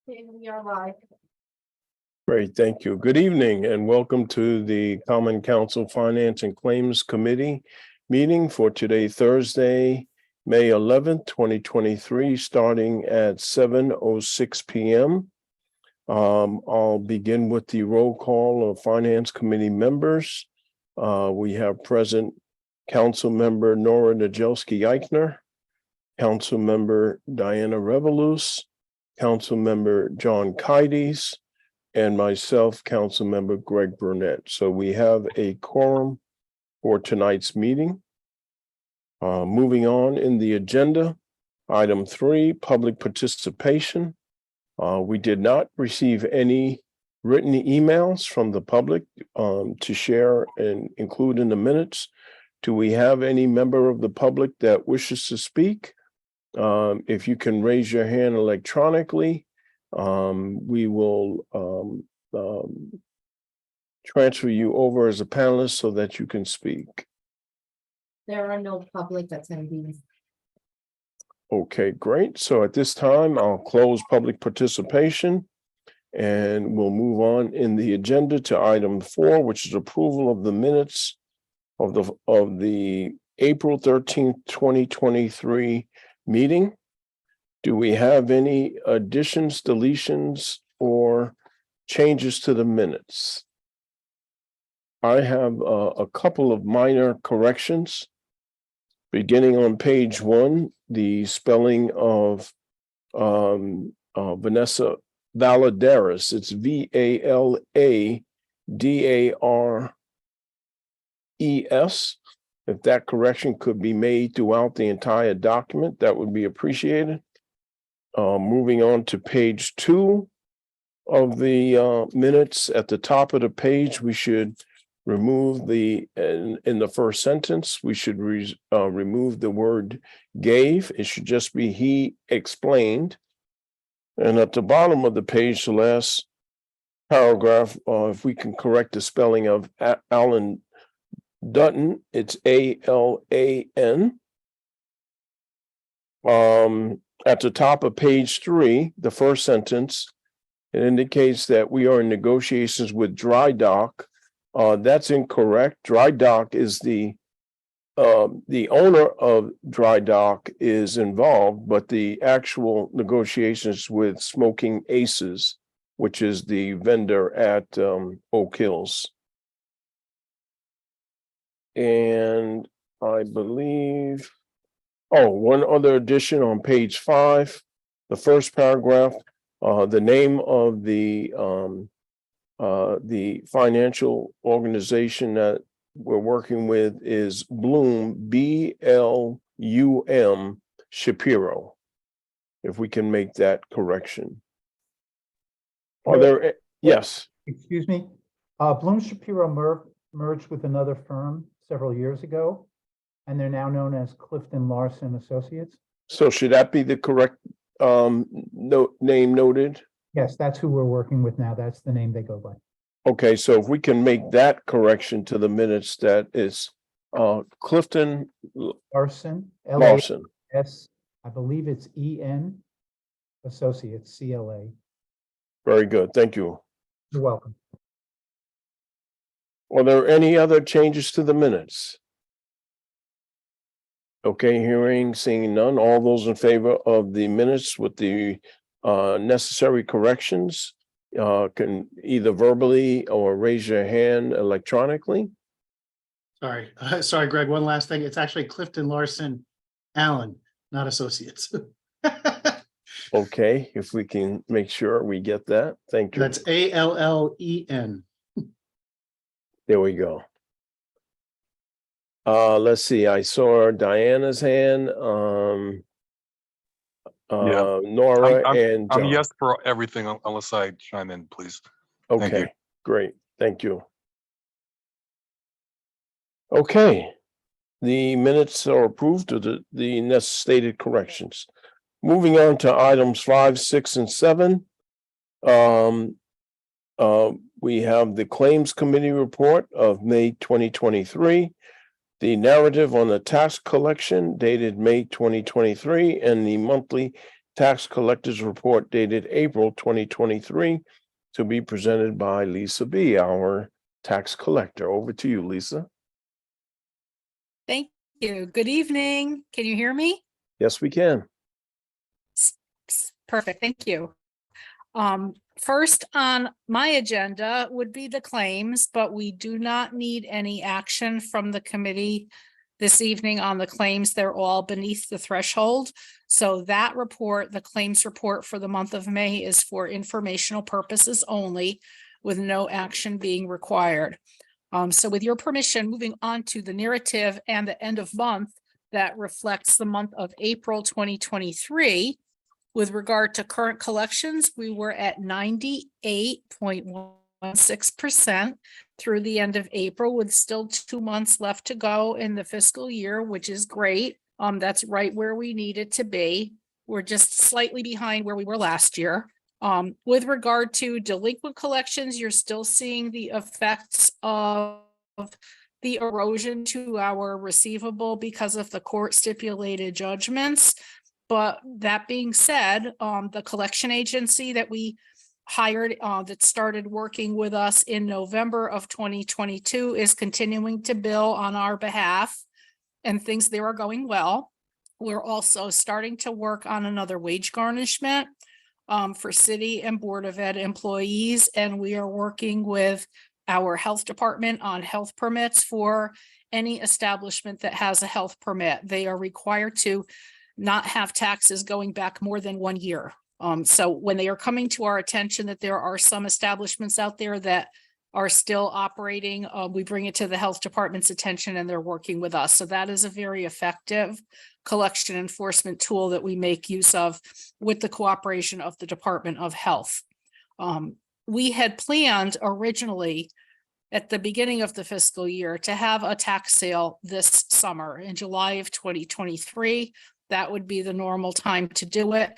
Okay, we are live. Great, thank you. Good evening and welcome to the Common Council Finance and Claims Committee meeting for today, Thursday, May 11th, 2023, starting at 7:06 p.m. I'll begin with the roll call of Finance Committee members. We have present Council Member Nora Najelski-Eichner, Council Member Diana Revolus, Council Member John Kides, and myself, Council Member Greg Burnett. So we have a quorum for tonight's meeting. Moving on in the agenda, item 3, public participation. We did not receive any written emails from the public to share and include in the minutes. Do we have any member of the public that wishes to speak? If you can raise your hand electronically, we will transfer you over as a panelist so that you can speak. There are no public attendees. Okay, great. So at this time, I'll close public participation and we'll move on in the agenda to item 4, which is approval of the minutes of the April 13th, 2023 meeting. Do we have any additions, deletions, or changes to the minutes? I have a couple of minor corrections. Beginning on page 1, the spelling of Vanessa Valadares, it's Valadares. If that correction could be made throughout the entire document, that would be appreciated. Moving on to page 2 of the minutes, at the top of the page, we should remove in the first sentence, we should remove the word gave. It should just be he explained. And at the bottom of the page, the last paragraph, if we can correct the spelling of Alan Dutton, it's A-L-A-N. At the top of page 3, the first sentence, it indicates that we are in negotiations with Dry Dock. That's incorrect. Dry Dock is the owner of Dry Dock is involved, but the actual negotiations with Smoking Aces, which is the vendor at Oak Hills. And I believe, one other addition on page 5, the first paragraph, the name of the financial organization that we're working with is Bloom, B-L-U-M Shapiro. If we can make that correction. Are there, yes. Excuse me, Bloom Shapiro merged with another firm several years ago, and they're now known as Clifton Larson Associates. So should that be the correct name noted? Yes, that's who we're working with now. That's the name they go by. Okay, so if we can make that correction to the minutes, that is Clifton Larson, Larson. L-A-S, I believe it's E-N Associates, C-L-A. Very good, thank you. You're welcome. Are there any other changes to the minutes? Okay, seeing none. All those in favor of the minutes with the necessary corrections can either verbally or raise your hand electronically. Sorry, Greg, one last thing. It's actually Clifton Larson Allen, not Associates. Okay, if we can make sure we get that. Thank you. That's A-L-L-E-N. There we go. Let's see, I saw Diana's hand, Nora and John. I'm yes for everything unless I chime in, please. Thank you. Okay, great, thank you. Okay, the minutes are approved of the stated corrections. Moving on to items 5, 6, and 7. We have the Claims Committee report of May 2023, the narrative on the tax collection dated May 2023, and the monthly tax collectors report dated April 2023 to be presented by Lisa B., our tax collector. Over to you, Lisa. Thank you. Good evening. Can you hear me? Yes, we can. Perfect. Thank you. First on my agenda would be the claims, but we do not need any action from the committee this evening on the claims. They're all beneath the threshold. So that report, the claims report for the month of May, is for informational purposes only, with no action being required. So with your permission, moving on to the narrative and the end of month that reflects the month of April 2023. With regard to current collections, we were at 98.16% through the end of April, with still 2 months left to go in the fiscal year, which is great. That's right where we need it to be. We're just slightly behind where we were last year. With regard to delinquent collections, you're still seeing the effects of the erosion to our receivable because of the court stipulated judgments. But that being said, the collection agency that we hired that started working with us in November of 2022 is continuing to bill on our behalf, and things there are going well. We're also starting to work on another wage garnishment for city and Board of Ed employees, and we are working with our health department on health permits for any establishment that has a health permit. They are required to not have taxes going back more than 1 year. So when they are coming to our attention that there are some establishments out there that are still operating, we bring it to the health department's attention and they're working with us. So that is a very effective collection enforcement tool that we make use of with the cooperation of the Department of Health. We had planned originally at the beginning of the fiscal year to have a tax sale this summer in July of 2023. That would be the normal time to do it.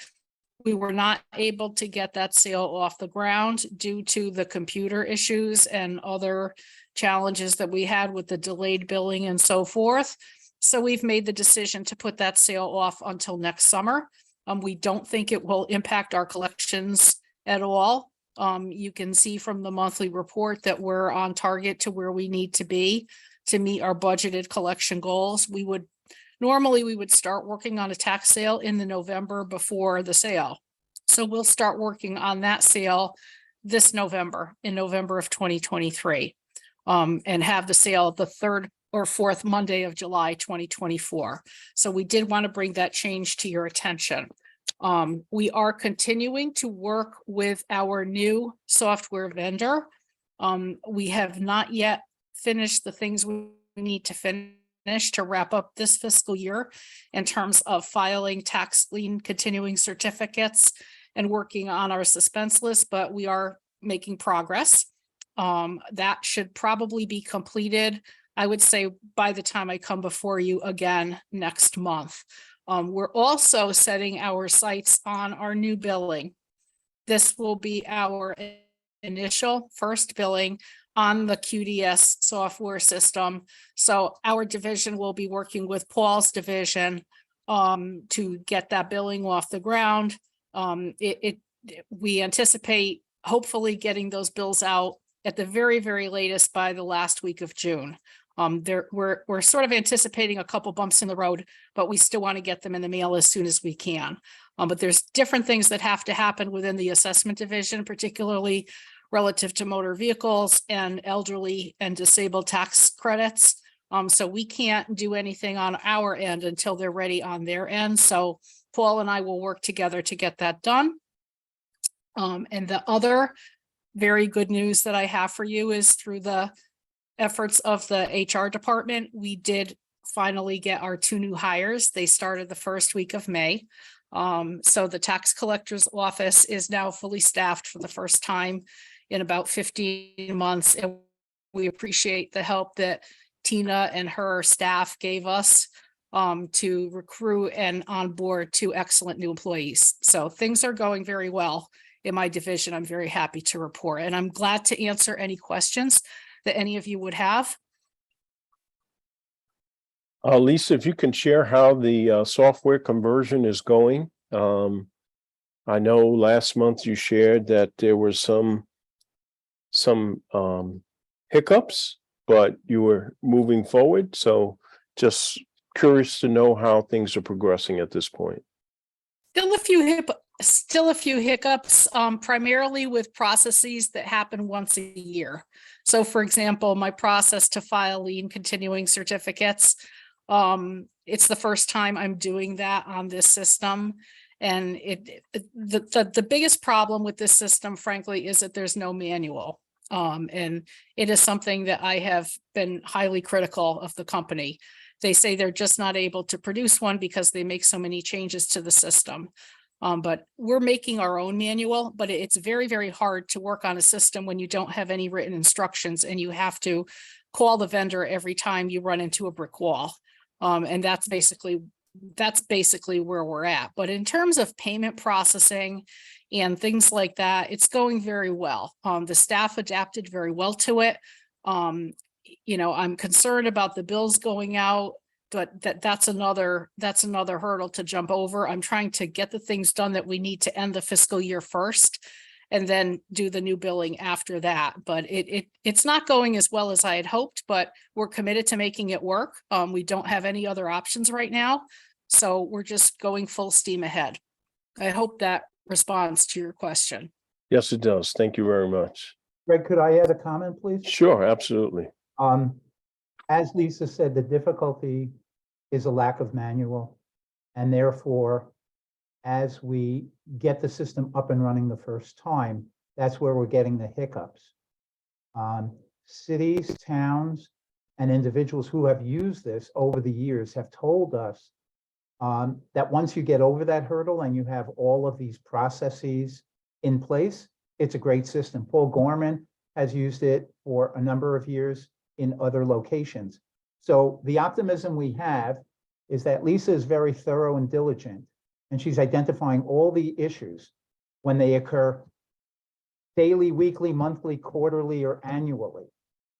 We were not able to get that sale off the ground due to the computer issues and other challenges that we had with the delayed billing and so forth. So we've made the decision to put that sale off until next summer. We don't think it will impact our collections at all. You can see from the monthly report that we're on target to where we need to be to meet our budgeted collection goals. Normally, we would start working on a tax sale in the November before the sale. So we'll start working on that sale this November, in November of 2023, and have the sale the 3rd or 4th Monday of July 2024. So we did want to bring that change to your attention. We are continuing to work with our new software vendor. We have not yet finished the things we need to finish to wrap up this fiscal year in terms of filing tax lien continuing certificates and working on our suspense list, but we are making progress. That should probably be completed, I would say, by the time I come before you again next month. We're also setting our sights on our new billing. This will be our initial first billing on the QDS software system. So our division will be working with Paul's division to get that billing off the ground. We anticipate hopefully getting those bills out at the very, very latest by the last week of June. We're sort of anticipating a couple bumps in the road, but we still want to get them in the mail as soon as we can. But there's different things that have to happen within the assessment division, particularly relative to motor vehicles and elderly and disabled tax credits. So we can't do anything on our end until they're ready on their end. So Paul and I will work together to get that done. And the other very good news that I have for you is through the efforts of the HR department, we did finally get our 2 new hires. They started the first week of May. So the tax collector's office is now fully staffed for the first time in about 15 months. And we appreciate the help that Tina and her staff gave us to recruit and onboard 2 excellent new employees. So things are going very well in my division. I'm very happy to report, and I'm glad to answer any questions that any of you would have. Lisa, if you can share how the software conversion is going. I know last month you shared that there were some hiccups, but you were moving forward. So just curious to know how things are progressing at this point. Still a few hiccups, primarily with processes that happen once a year. So for example, my process to file lien continuing certificates, it's the first time I'm doing that on this system. And the biggest problem with this system, frankly, is that there's no manual. And it is something that I have been highly critical of the company. They say they're just not able to produce one because they make so many changes to the system. But we're making our own manual, but it's very, very hard to work on a system when you don't have any written instructions and you have to call the vendor every time you run into a brick wall. And that's basically where we're at. But in terms of payment processing and things like that, it's going very well. The staff adapted very well to it. I'm concerned about the bills going out, but that's another hurdle to jump over. I'm trying to get the things done that we need to end the fiscal year first and then do the new billing after that. But it's not going as well as I had hoped, but we're committed to making it work. We don't have any other options right now. So we're just going full steam ahead. I hope that responds to your question. Yes, it does. Thank you very much. Greg, could I add a comment, please? Sure, absolutely. As Lisa said, the difficulty is a lack of manual. And therefore, as we get the system up and running the first time, that's where we're getting the hiccups. Cities, towns, and individuals who have used this over the years have told us that once you get over that hurdle and you have all of these processes in place, it's a great system. Paul Gorman has used it for a number of years in other locations. So the optimism we have is that Lisa is very thorough and diligent, and she's identifying all the issues when they occur daily, weekly, monthly, quarterly, or annually.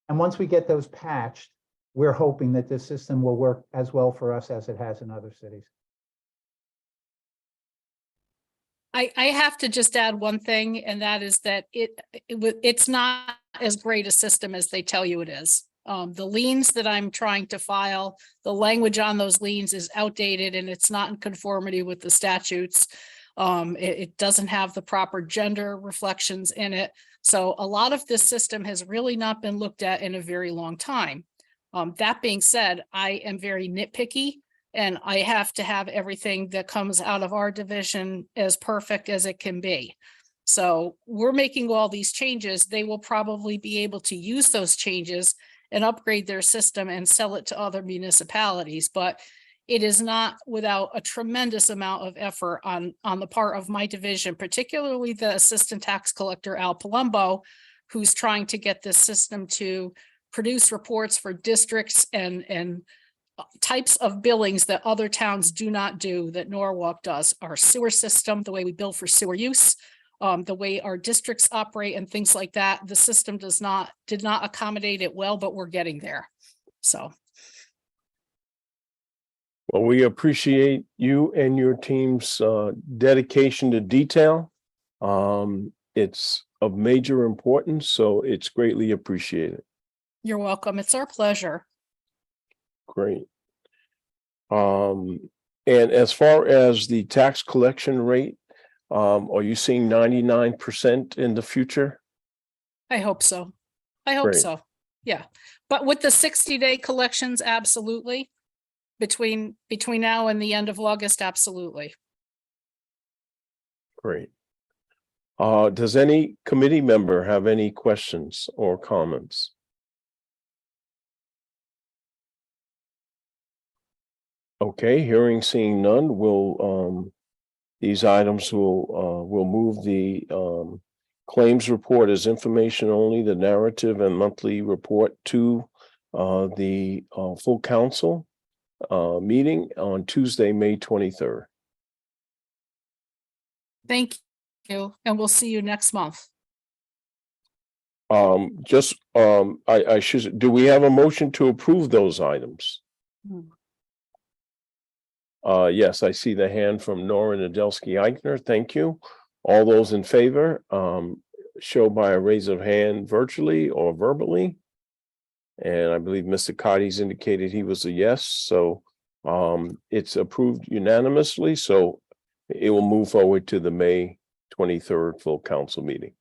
And once we get those patched, we're hoping that this system will work as well for us as it has in other cities. I have to just add one thing, and that is that it's not as great a system as they tell you it is. The liens that I'm trying to file, the language on those liens is outdated and it's not in conformity with the statutes. It doesn't have the proper gender reflections in it. So a lot of this system has really not been looked at in a very long time. That being said, I am very nitpicky and I have to have everything that comes out of our division as perfect as it can be. So we're making all these changes. They will probably be able to use those changes and upgrade their system and sell it to other municipalities. But it is not without a tremendous amount of effort on the part of my division, particularly the Assistant Tax Collector, Al Palumbo, who's trying to get this system to produce reports for districts and types of billings that other towns do not do that Norwalk does. Our sewer system, the way we bill for sewer use, the way our districts operate and things like that. The system did not accommodate it well, but we're getting there. So. Well, we appreciate you and your team's dedication to detail. It's of major importance, so it's greatly appreciated. You're welcome. It's our pleasure. Great. And as far as the tax collection rate, are you seeing 99% in the future? I hope so. I hope Great. so. Yeah. But with the 60-day collections, absolutely. Between now and the end of August, absolutely. Great. Does any committee member have any questions or comments? Okay, hearing, seeing none, these items will move the claims report as information only, the narrative and monthly report to the full council meeting on Tuesday, May 23rd. Thank you. And we'll see you next month. I should, do we have a motion to approve those items? Yes, I see the hand from Nora Nadelsky Eichner. Thank you. All those in favor, show by a raise of hand virtually or verbally. And I believe Mr. Cotty's indicated he was a yes, so it's approved unanimously, so it will move forward to the May 23rd full council meeting.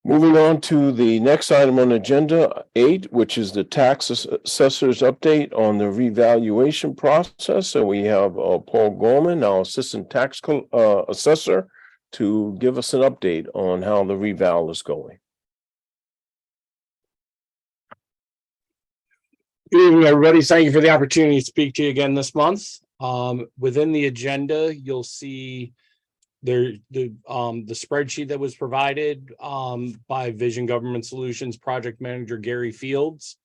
Moving on to the next item on agenda 8, which is the tax assessor's update on the revaluation process. And we have Paul Gorman, our assistant tax assessor, to give us an update on how the reval is going. Good evening, everybody. Thank you for the opportunity to speak to you again this month. Within the agenda, you'll see the spreadsheet that was provided by Vision Government Solutions project manager Gary Fields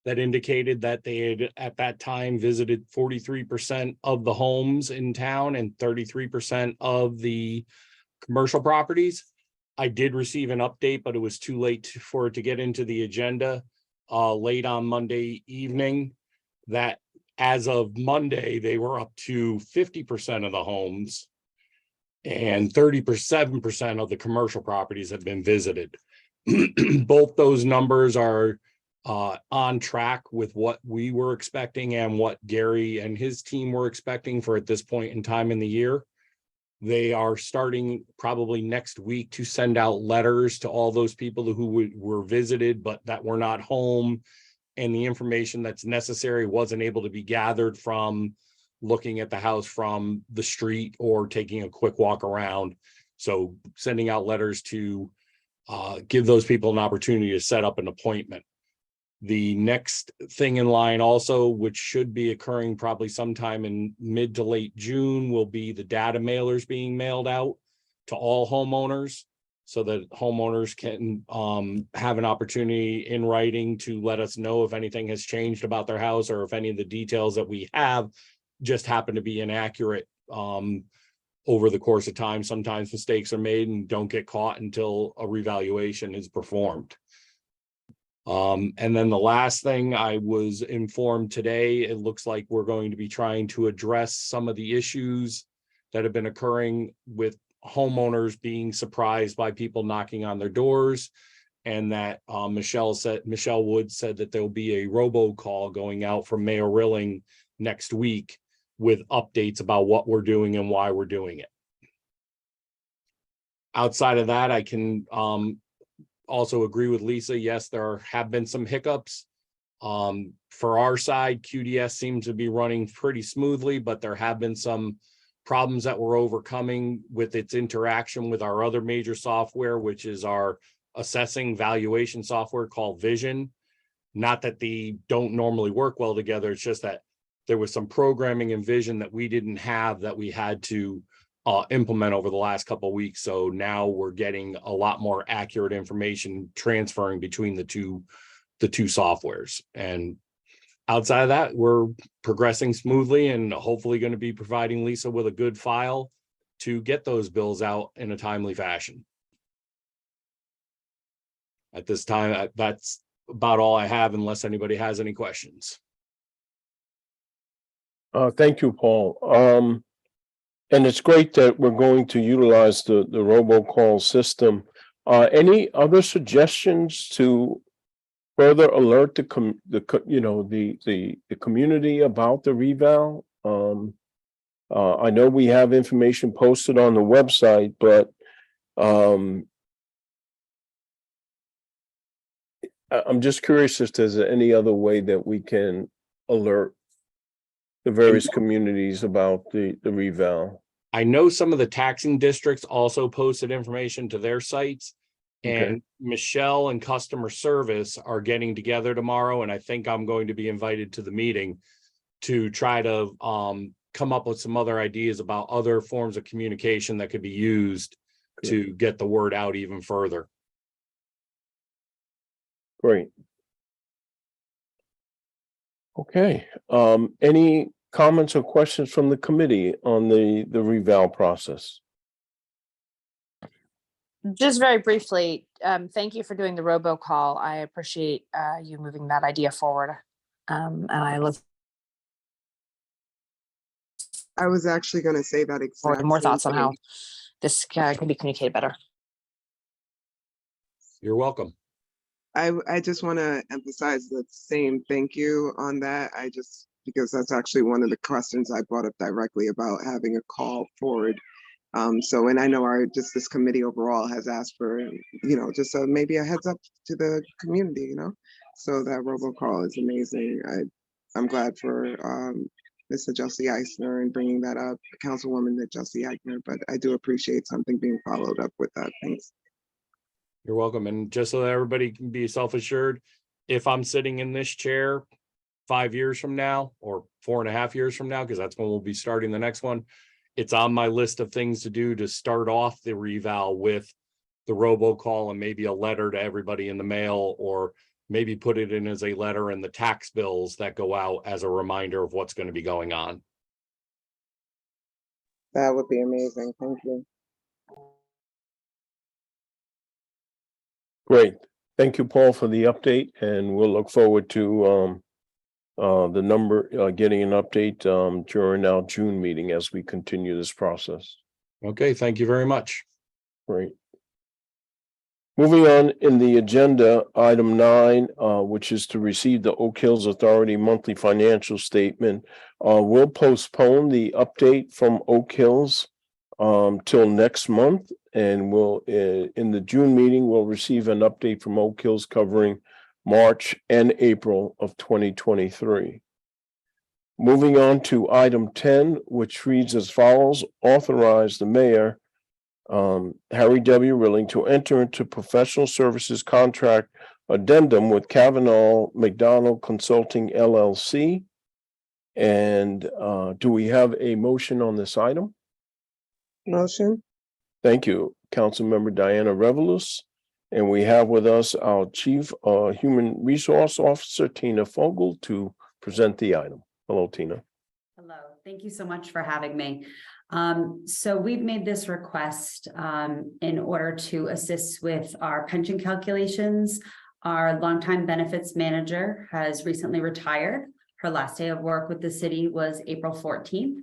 that indicated that they had at that time visited 43% of the homes in town and 33% of the commercial properties. I did receive an update, but it was too late for it to get into the agenda late on Monday evening, that as of Monday, they were up to 50% of the homes and 37% of the commercial properties have been visited. Both those numbers are on track with what we were expecting and what Gary and his team were expecting for at this point in time in the year. They are starting probably next week to send out letters to all those people who were visited, but that were not home. And the information that's necessary wasn't able to be gathered from looking at the house from the street or taking a quick walk around. So sending out letters to give those people an opportunity to set up an appointment. The next thing in line also, which should be occurring probably sometime in mid to late June, will be the data mailers being mailed out to all homeowners so that homeowners can have an opportunity in writing to let us know if anything has changed about their house or if any of the details that we have just happen to be inaccurate over the course of time. Sometimes mistakes are made and don't get caught until a revaluation is performed. And then the last thing I was informed today, it looks like we're going to be trying to address some of the issues that have been occurring with homeowners being surprised by people knocking on their doors. And that Michelle Wood said that there'll be a robocall going out from Mayor Rilling next week with updates about what we're doing and why we're doing it. Outside of that, I can also agree with Lisa. Yes, there have been some hiccups. For our side, QDS seems to be running pretty smoothly, but there have been some problems that we're overcoming with its interaction with our other major software, which is our assessing valuation software called Vision. Not that they don't normally work well together. It's just that there was some programming in Vision that we didn't have that we had to implement over the last couple of weeks. So now we're getting a lot more accurate information transferring between the two softwares. And outside of that, we're progressing smoothly and hopefully going to be providing Lisa with a good file to get those bills out in a timely fashion. At this time, that's about all I have, unless anybody has any questions. Thank you, Paul. And it's great that we're going to utilize the robocall system. Any other suggestions to further alert the community about the reval? I know we have information posted on the website, but I'm just curious if there's any other way that we can alert the various communities about the reval. I know some of the taxing districts also posted information to their sites. And Okay. Michelle and customer service are getting together tomorrow, and I think I'm going to be invited to the meeting to try to come up with some other ideas about other forms of communication that could be used to get the word out even further. Great. Okay, any comments or questions from the committee on the reval process? Just very briefly, thank you for doing the robocall. I appreciate you moving that idea forward. And I look I was actually going to say that Or exact more same thoughts on how thing. this can be communicated better. You're welcome. I just want to emphasize the same thank you on that. Because that's actually one of the questions I brought up directly about having a call forward. So, and I know this committee overall has asked for, just maybe a heads up to the community, So that robocall is amazing. I'm glad for Mr. Josie Eisner and bringing that up, Councilwoman Josie Eisner, but I do appreciate something being followed up with that. Thanks. You're welcome. And just so that everybody can be self-assured, if I'm sitting in this chair 5 years from now or 4.5 years from now, because that's when we'll be starting the next one, it's on my list of things to do to start off the reval with the robocall and maybe a letter to everybody in the mail, or maybe put it in as a letter in the tax bills that go out as a reminder of what's going to be going on. That would be amazing. Thank you. Great. Thank you, Paul, for the update, and we'll look forward to getting an update during our June meeting as we continue this process. Okay, thank you very much. Great. Moving on in the agenda, item 9, which is to receive the Oak Hills Authority monthly financial statement. We'll postpone the update from Oak Hills till next month, and we'll in the June meeting, we'll receive an update from Oak Hills covering March and April of 2023. Moving on to item 10, which reads as follows: authorize the mayor, Harry W. Rilling, to enter into professional services contract addendum with Kavanaugh McDonald Consulting LLC. And do we have a motion on this item? Motion. Thank you, Councilmember Diana Revelous. And we have with us our Chief Human Resource Officer, Tina Fogel, to present the item. Hello, Tina. Hello, thank you so much for having me. So we've made this request in order to assist with our pension calculations. Our longtime benefits manager has recently retired. Her last day of work with the city was April 14th.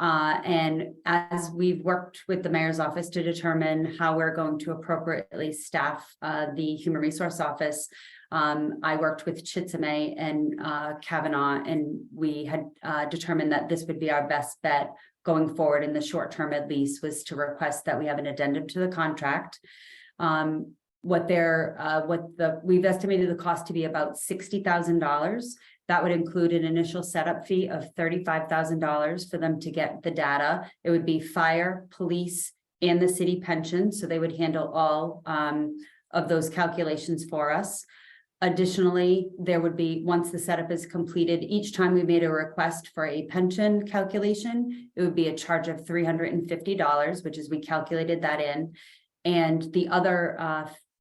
And as we've worked with the mayor's office to determine how we're going to appropriately staff the human resource office, I worked with Chitsame and Kavanaugh, and we had determined that this would be our best bet going forward in the short term, at least, was to request that we have an addendum to the contract. We've estimated the cost to be about $60,000. That would include an initial setup fee of $35,000 for them to get the data. It would be fire, police, and the city pension. So they would handle all of those calculations for us. Additionally, there would be, once the setup is completed, each time we made a request for a pension calculation, it would be a charge of $350, which is we calculated that in. And the other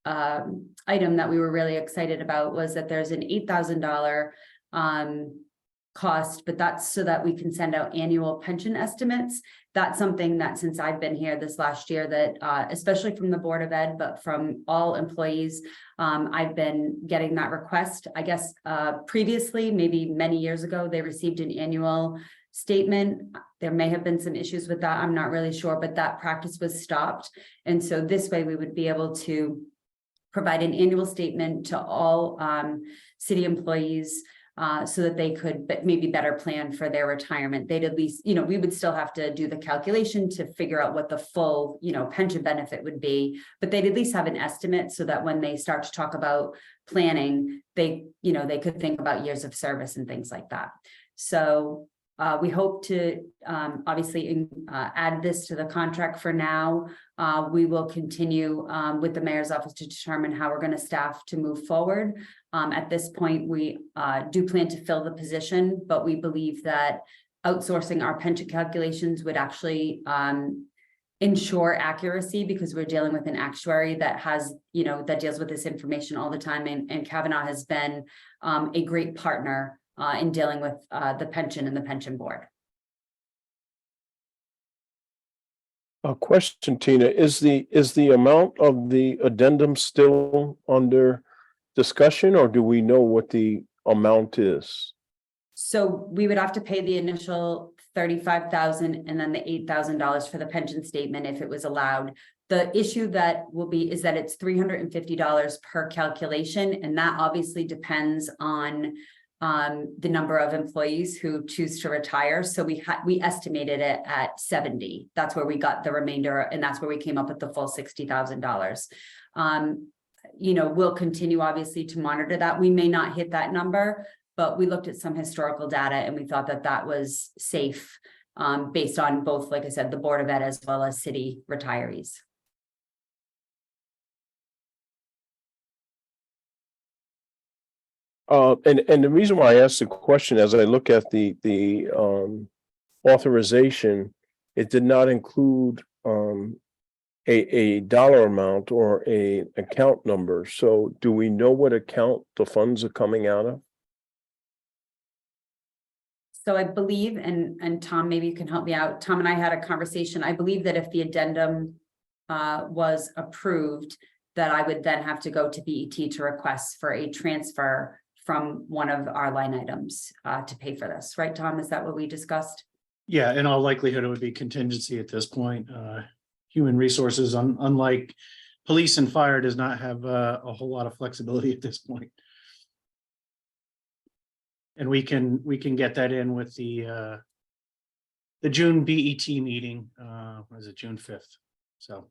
item that we were really excited about was that there's an $8,000 cost, but that's so that we can send out annual pension estimates. That's something that, since I've been here this last year, that especially from the Board of Ed, but from all employees, I've been getting that request. I guess previously, maybe many years ago, they received an annual statement. There may have been some issues with that. I'm not really sure, but that practice was stopped. And so this way we would be able to provide an annual statement to all city employees so that they could maybe better plan for their retirement. They'd at least, we would still have to do the calculation to figure out what the full, pension benefit would be, but they'd at least have an estimate so that when they start to talk about planning, they could think about years of service and things like that. So we hope to obviously add this to the contract for now. We will continue with the mayor's office to determine how we're going to staff to move forward. At this point, we do plan to fill the position, but we believe that outsourcing our pension calculations would actually ensure accuracy, because we're dealing with an actuary that has, that deals with this information all the time. And Kavanaugh has been a great partner in dealing with the pension and the pension board. A question, Tina, is the amount of the addendum still under discussion, or do we know what the amount is? So we would have to pay the initial $35,000 and then the $8,000 for the pension statement if it was allowed. The issue that will be is that it's $350 per calculation, and that obviously depends on the number of employees who choose to retire. So we estimated it at 70. That's where we got the remainder, and that's where we came up with the full $60,000. You know, we'll continue obviously to monitor that. We may not hit that number, but we looked at some historical data and we thought that that was safe based on both, like I said, the Board of Ed as well as city retirees. And the reason why I asked the question, as I look at the authorization, it did not include a dollar amount or a account number. So do we know what account the funds are coming out of? So I believe, and Tom, maybe you can help me out. Tom and I had a conversation. I believe that if the addendum was approved, that I would then have to go to BET to request for a transfer from one of our line items to pay for this, right, Tom? Is that what we discussed? Yeah, in all likelihood, it would be contingency at this point. Human resources, unlike police and fire, does not have a whole lot of flexibility at this point. And we can get that in with the June BET meeting. What is it, June 5th? So.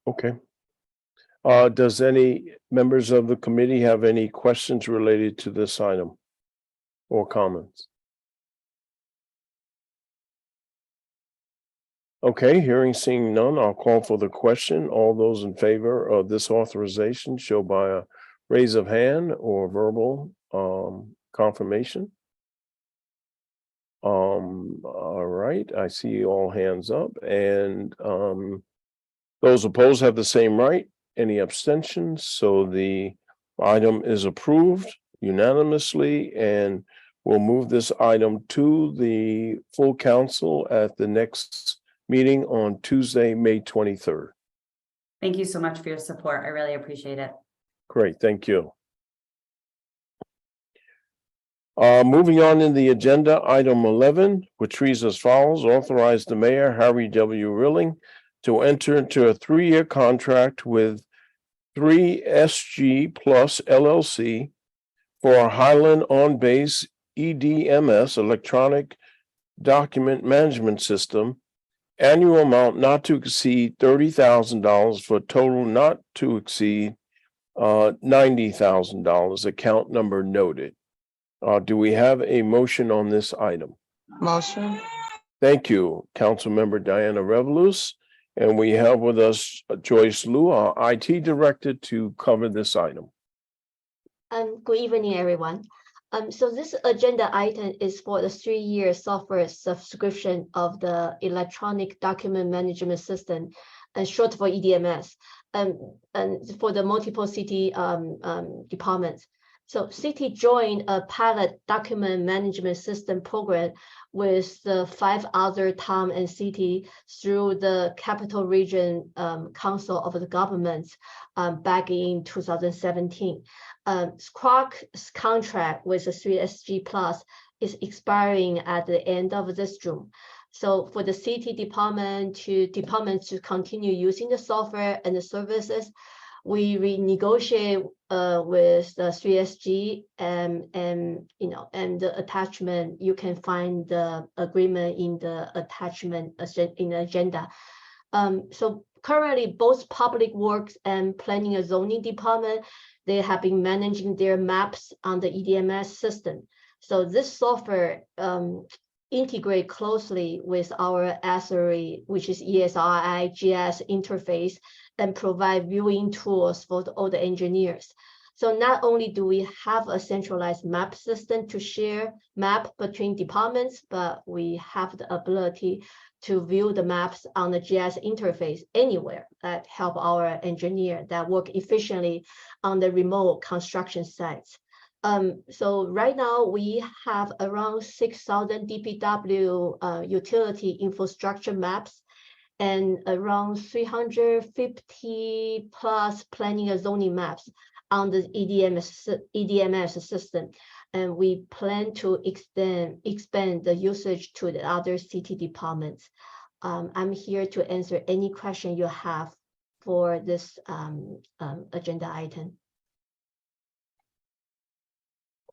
Okay. Does any members of the committee have any questions related to this item or comments? Okay, hearing seeing none, I'll call for the question. All those in favor of this authorization show by a raise of hand or verbal confirmation. All right, I see all hands up, and those opposed have the same right. Any abstentions? So the item is approved unanimously, and we'll move this item to the full council at the next meeting on Tuesday, May 23rd. Thank you so much for your support. I really appreciate it. Great, thank you. Moving on in the agenda, item 11, which reads as follows: authorize the mayor, Harry W. Rilling, to enter into a 3-year contract with 3SG Plus LLC for Highland On-Base EDMS, Electronic Document Management System, annual amount not to exceed $30,000 for a total not to exceed $90,000, account number noted. Do we have a motion on this item? Motion. Thank you, Councilmember Diana Revolus. And we have with us Joyce Liu, our IT Director, to cover this item. Good evening, everyone. So this agenda item is for the 3-year software subscription of the Electronic Document Management System, and short for EDMS, and for the multiple city departments. So city joined a pilot document management system program with the 5 other town and city through the Capital Region Council of the Governments back in 2017. Squawk's contract with the 3SG Plus is expiring at the end of this June. So for the city departments to continue using the software and the services, we renegotiate with the 3SG and the attachment. You can find the agreement in the attachment in the agenda. So currently, both Public Works and Planning and Zoning Department, they have been managing their maps on the EDMS system. So this software integrate closely with our ESRI, which is ESRI GIS interface, and provide viewing tools for all the engineers. So not only do we have a centralized map system to share map between departments, but we have the ability to view the maps on the GIS interface anywhere that help our engineer that work efficiently on the remote construction sites. So right now we have around 6,000 DPW utility infrastructure maps and around 350 plus planning and zoning maps on the EDMS system. And we plan to expand the usage to the other city departments. I'm here to answer any question you have for this agenda item.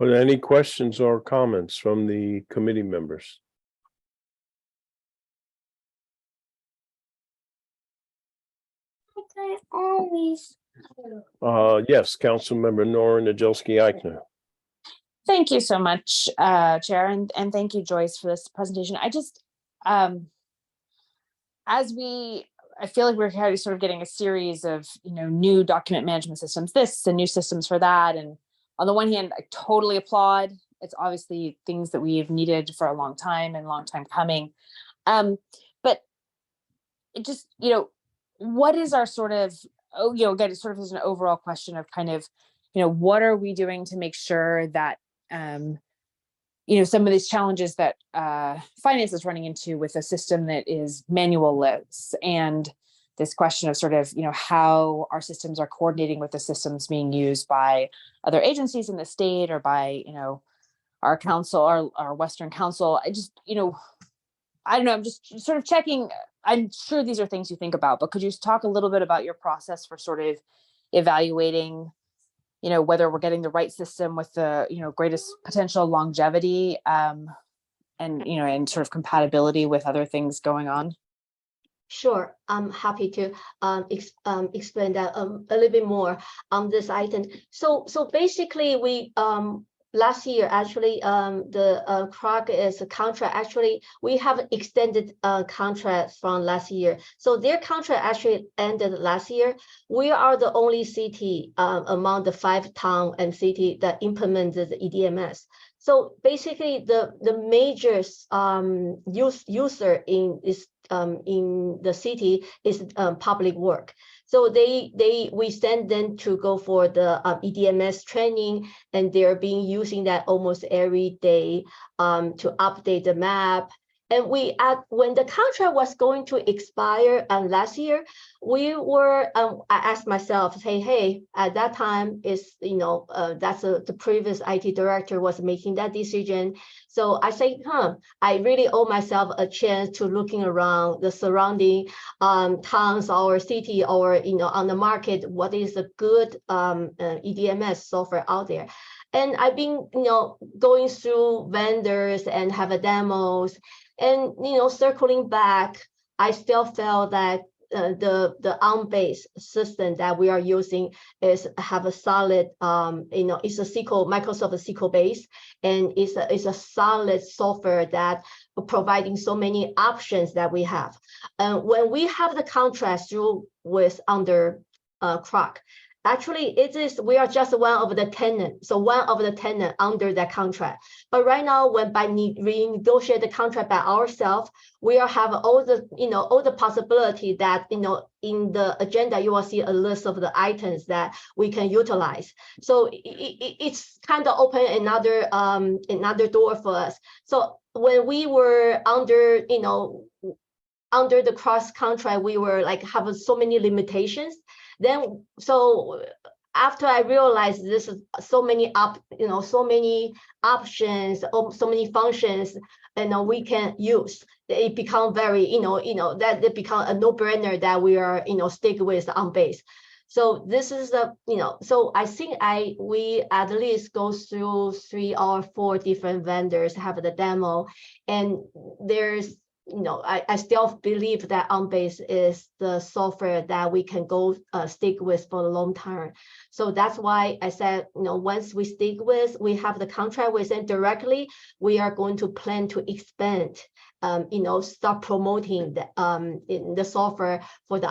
Are there any questions or comments from the committee members? Yes, Councilmember Nora Najelski Eichner. Thank you so much, Chair, and thank you, Joyce, for this presentation. I just, I feel like we're kind of sort of getting a series of, new document management systems, this and new systems for that. And on the one hand, I totally applaud. It's obviously things that we've needed for a long time coming. But it just, what is our sort of, again, it sort of is an overall question of kind of, what are we doing to make sure that, some of these challenges that finance is running into with a system that is manual-less, and this question of sort of, how our systems are coordinating with the systems being used by other agencies in the state or by, our council, our Western Council. I just, I don't know, I'm just sort of checking. I'm sure these are things you think about, but could you talk a little bit about your process for sort of evaluating, whether we're getting the right system with the, greatest potential longevity, and sort of compatibility with other things going on? Sure, I'm happy to explain that a little bit more on this item. So basically, we last year actually the CROG is a contract. Actually, we have extended contract from last year. So their contract actually ended last year. We are the only city among the 5 town and city that implemented the EDMS. So basically, the major user in the city is public work. So we send them to go for the EDMS training, and they're being using that almost every day to update the map. And when the contract was going to expire last year, we were I asked myself, hey, at that time is that's the previous IT director was making that decision. So I say, I really owe myself a chance to looking around the surrounding towns or city or on the market, what is a good EDMS software out there. And I've been going through vendors and have a demos. And circling back, I still felt that the ARM-based system that we are using have a solid, it's a SQL, Microsoft SQL base, and it's a solid software that providing so many options that we have. When we have the contract through with under CROG, actually, we are just one of the tenant. So one of the tenant under that contract. But right now, when by renegotiate the contract by ourselves, we have all the possibility that in the agenda you will see a list of the items that we can utilize. So it's kind of open another door for us. So when we were under the cross contract, we were like having so many limitations. Then, so after I realized this is so many so many options, so many functions, and we can use, it become very, that it become a no-brainer that we are, stick with on base. So this is the, so I think we at least go through 3 or 4 different vendors, have the demo, and there's, I still believe that OnBase is the software that we can go stick with for the long term. So that's why I said, once we stick with, we have the contract with them directly, we are going to plan to expand, start promoting the software for the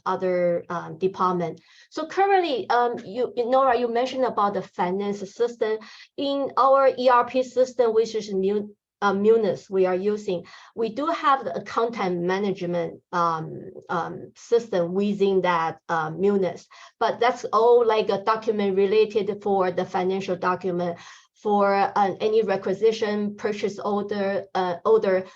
other department. So currently, Nora, you mentioned about the finance system. In our ERP system, which is Munis we are using, we do have a content management system within that Munis, but that's all like a document related for the financial document, for any requisition, purchase order,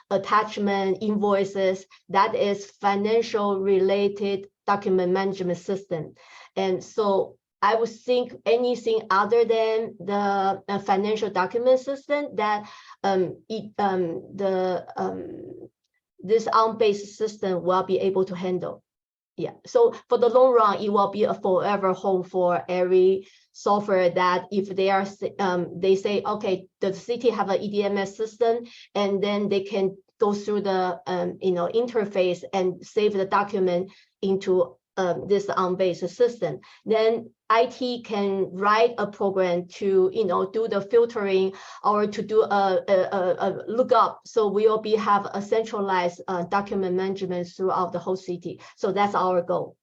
attachment, invoices, that is financial related document management system. And so I would think anything other than the financial document system that this ARM-based system will be able to handle. Yeah, so for the long run, it will be a forever home for every software that if they are they say, okay, the city have an EDMS system, and then they can go through the interface and save the document into this ARM-based system. Then IT can write a program to do the filtering or to do a lookup. So we will have a centralized document management throughout the whole city. So that's our goal.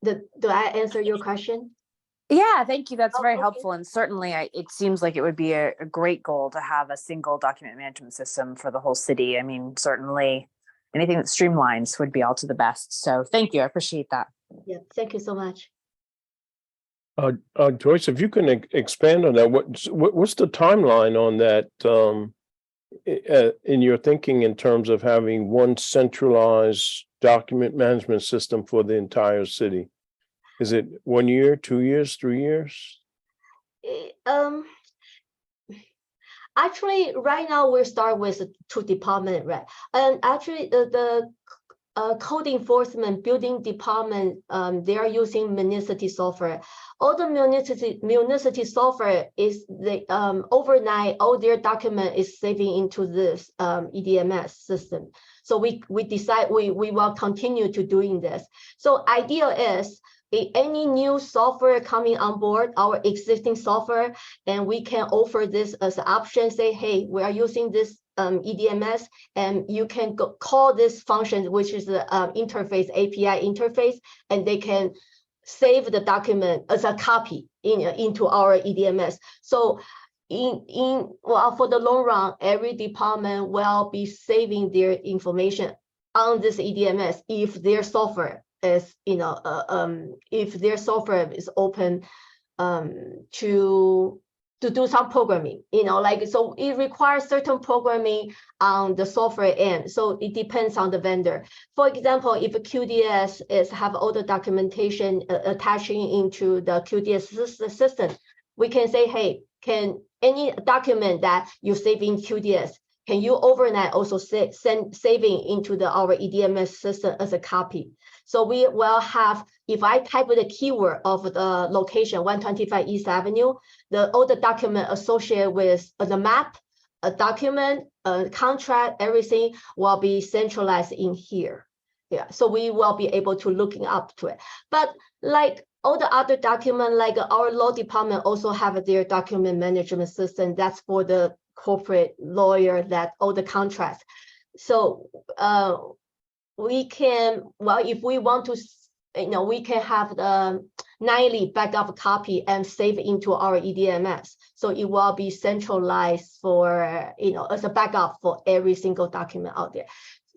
Do I answer your question? Yeah, thank you. That's very Okay. helpful. And certainly it seems like it would be a great goal to have a single document management system for the whole city. I mean, certainly anything that streamlines would be all to the best. So thank you. I appreciate that. Yeah, thank you so much. Joyce, if you can expand on that, what's the timeline on that? In your thinking in terms of having one centralized document management system for the entire city? Is it 1 year, 2 years, 3 years? Actually, right now we start with 2 departments, right? And actually, the code enforcement building department, they are using Municity software. All the Municity software is the overnight, all their document is saving into this EDMS system. So we decide we will continue to doing this. So idea is any new software coming on board, our existing software, and we can offer this as an option, say, hey, we are using this EDMS, and you can call this function, which is the interface, API interface, and they can save the document as a copy into our EDMS. So for the long run, every department will be saving their information on this EDMS if their software is, if their software is open to do some programming, so it requires certain programming on the software end. So it depends on the vendor. For example, if a QDS have all the documentation attaching into the QDS system, we can say, hey, can any document that you save in QDS, can you overnight also saving into our EDMS system as a copy? So we will have, if I type the keyword of the location 125 East Avenue, all the document associated with the map, a document, a contract, everything will be centralized in here. Yeah, so we will be able to looking up to it. But like all the other document, like our law department also have their document management system. That's for the corporate lawyer, that all the contracts. So we can, if we want to, we can have the nightly backup copy and save into our EDMS. So it will be centralized for, as a backup for every single document out there.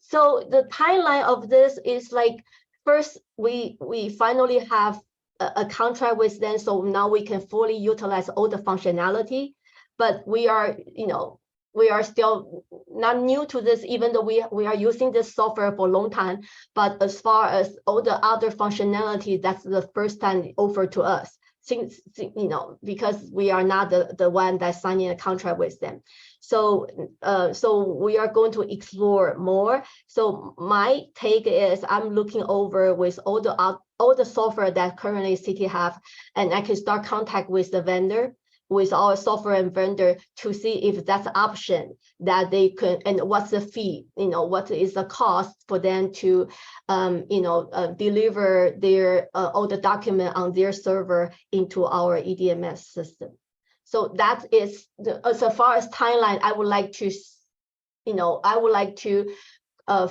So the timeline of this is like, first, we finally have a contract with them. So now we can fully utilize all the functionality, but we are, we are still not new to this, even though we are using this software for a long time. But as far as all the other functionality, that's the first time offered to us, since, because we are not the one that's signing a contract with them. So, so we are going to explore more. So my take is I'm looking over with all the software that currently city have, and I can start contact with the vendor, with our software and vendor, to see if that's an option that they can, and what's the fee, what is the cost for them to, deliver their all the document on their server into our EDMS system. So that is as far as timeline, I would like to,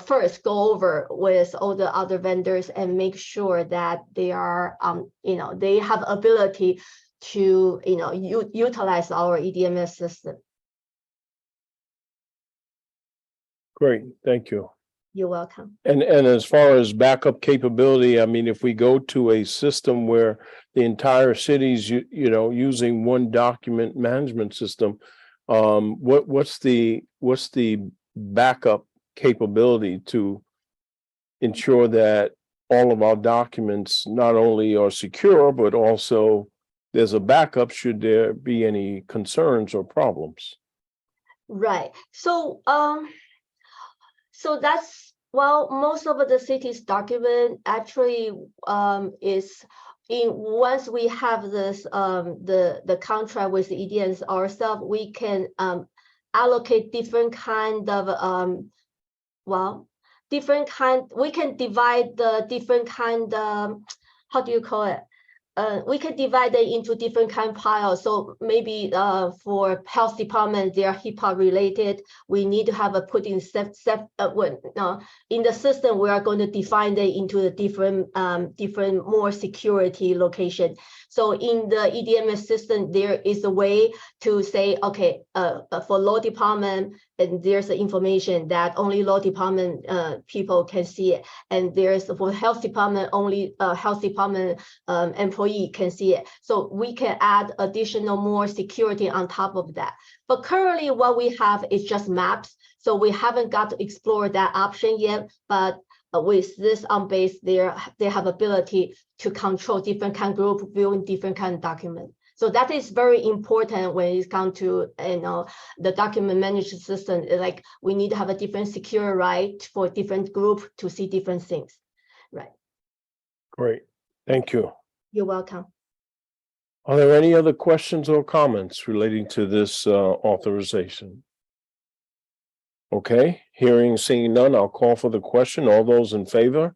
first go over with all the other vendors and make sure that they are, they have ability to utilize our EDMS system. Great, thank you. You're welcome. And as far as backup capability, I mean, if we go to a system where the entire city's using one document management system, what's the backup capability to ensure that all of our documents not only are secure, but also there's a backup should there be any concerns or problems. Right. So so that's, well, most of the city's document actually is in, once we have this the contract with the EDNs ourselves, we can allocate different kind of we can divide the different kind how do you call it? We can divide it into different kind of piles. So maybe for health department, they are HIPAA related. We need to have a put in in the system. We are going to define it into the different more security location. So in the EDMS system, there is a way to say, okay, for law department, and there's the information that only law department people can see it, and there's for health department only health department employee can see it. So we can add additional more security on top of that. But currently what we have is just maps. So we haven't got to explore that option yet, but with this on base, they have ability to control different kind of group viewing different kind of document. So that is very important when it comes to the document management system. Like we need to have a different secure right for different group to see different things. Right. Great, thank you. You're welcome. Are there any other questions or comments relating to this authorization? Okay, hearing, seeing none, I'll call for the question. All those in favor,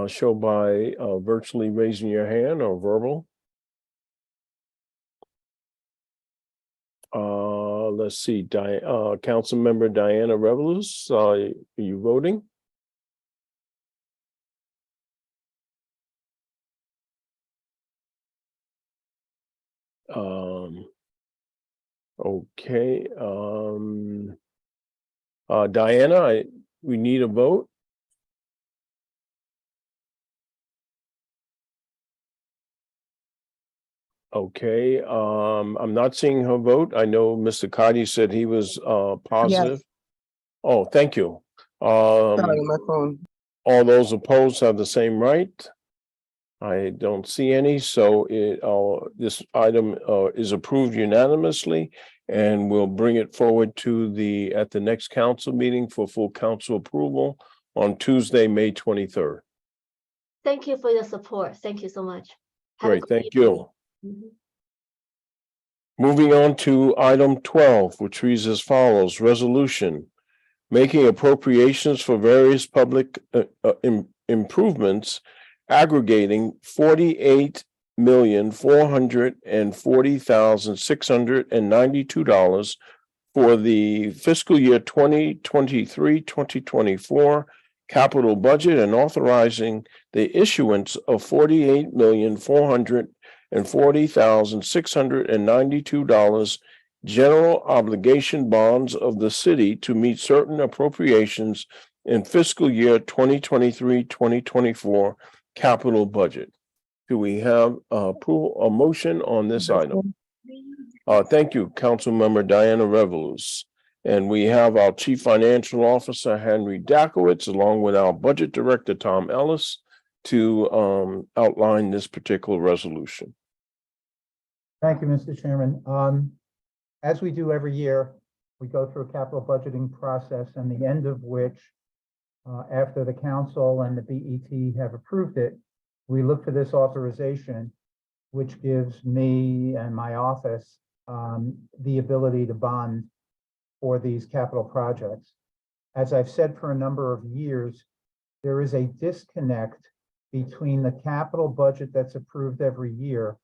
show by virtually raising your hand or verbal. Let's see, Councilmember Diana Revelous, are you voting? Okay, Diana, we need a vote. Okay, I'm not seeing her vote. I know Mr. Cardi said he was positive. Oh, thank you. Sorry, my phone. All those opposed have the same right. I don't see any, so this item is approved unanimously, and we'll bring it forward to at the next council meeting for full council approval on Tuesday, May 23rd. Thank you for your support. Thank you so much. Have a Great, good thank evening. you. Mhm. Moving on to item 12, which reads as follows: resolution making appropriations for various public improvements aggregating $48,440,692 for the fiscal year 2023-2024 capital budget, and authorizing the issuance of $48,440,692 general obligation bonds of the city to meet certain appropriations in fiscal year 2023-2024 capital budget. Do we have approval, a motion on this item? Thank you, Councilmember Diana Revelous. And we have our Chief Financial Officer, Henry Dakowitz, along with our Budget Director, Tom Ellis, to outline this particular resolution. Thank you, Mr. Chairman. As we do every year, we go through a capital budgeting process, and the end of which, after the council and the BET have approved it, we look for this authorization, which gives me and my office the ability to bond for these capital projects. As I've said for a number of years, there is a disconnect between the capital budget that's approved every year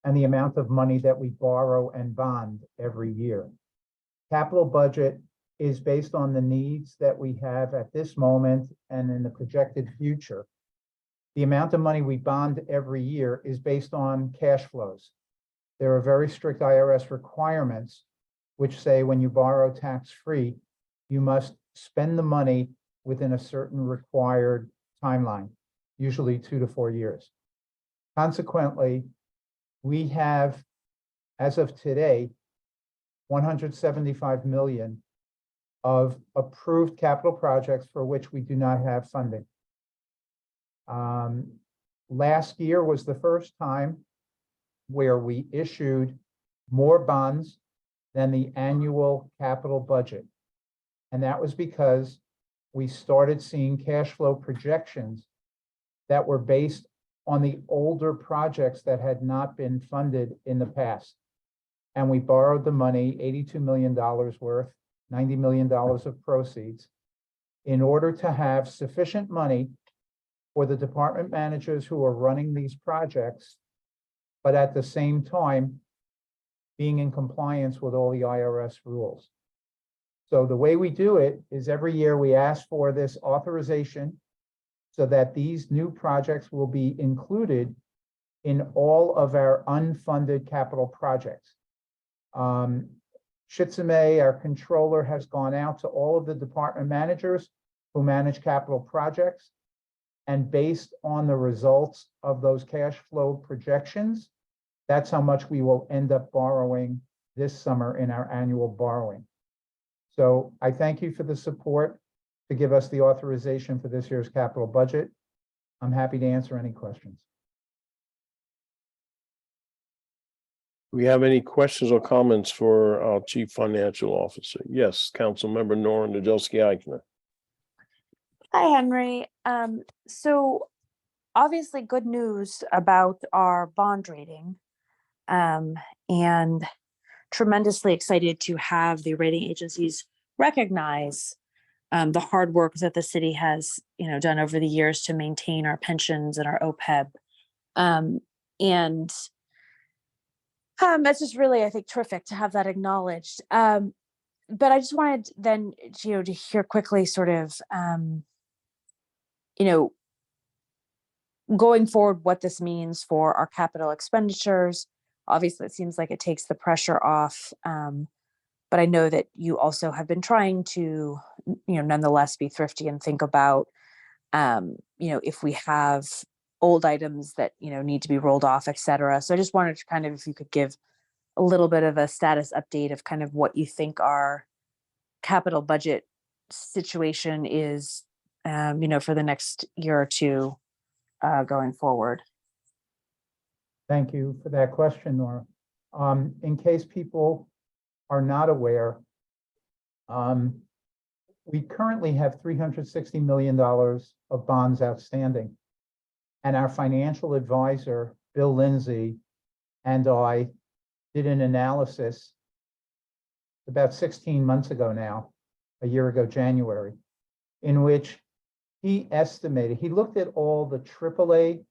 and the amount of money that we borrow and bond every year. Capital budget is based on the needs that we have at this moment and in the projected future. The amount of money we bond every year is based on cash flows. There are very strict IRS requirements which say when you borrow tax-free, you must spend the money within a certain required timeline, usually 2 to 4 years. Consequently, we have, as of today, 175 million of approved capital projects for which we do not have funding. Last year was the first time where we issued more bonds than the annual capital budget. And that was because we started seeing cash flow projections that were based on the older projects that had not been funded in the past. And we borrowed the money, $82 million worth, $90 million of proceeds, in order to have sufficient money for the department managers who are running these projects, but at the same time, being in compliance with all the IRS rules. So the way we do it is every year we ask for this authorization so that these new projects will be included in all of our unfunded capital projects. Shitsune, our controller, has gone out to all of the department managers who manage capital projects. And based on the results of those cash flow projections, that's how much we will end up borrowing this summer in our annual borrowing. So I thank you for the support to give us the authorization for this year's capital budget. I'm happy to answer any questions. We have any questions or comments for our Chief Financial Officer? Yes, Councilmember Nora Nadolski-Eichner. Hi, Henry. So obviously good news about our bond rating, and tremendously excited to have the rating agencies recognize the hard work that the city has, done over the years to maintain our pensions and our OPEB. And that's just really, I think, terrific to have that acknowledged. But I just wanted then, to hear quickly sort of, going forward, what this means for our capital expenditures. Obviously, it seems like it takes the pressure off. But I know that you also have been trying to, nonetheless be thrifty and think about, if we have old items that, need to be rolled off, et cetera. So I just wanted to kind of, if you could give a little bit of a status update of kind of what you think our capital budget situation is, for the next year or two going forward. Thank you for that question, Nora. In case people are not aware, we currently have $360 million of bonds outstanding. And our financial advisor, Bill Lindsay, and I did an analysis about 16 months ago now, a year ago, January, in which he estimated, he looked at all the AAA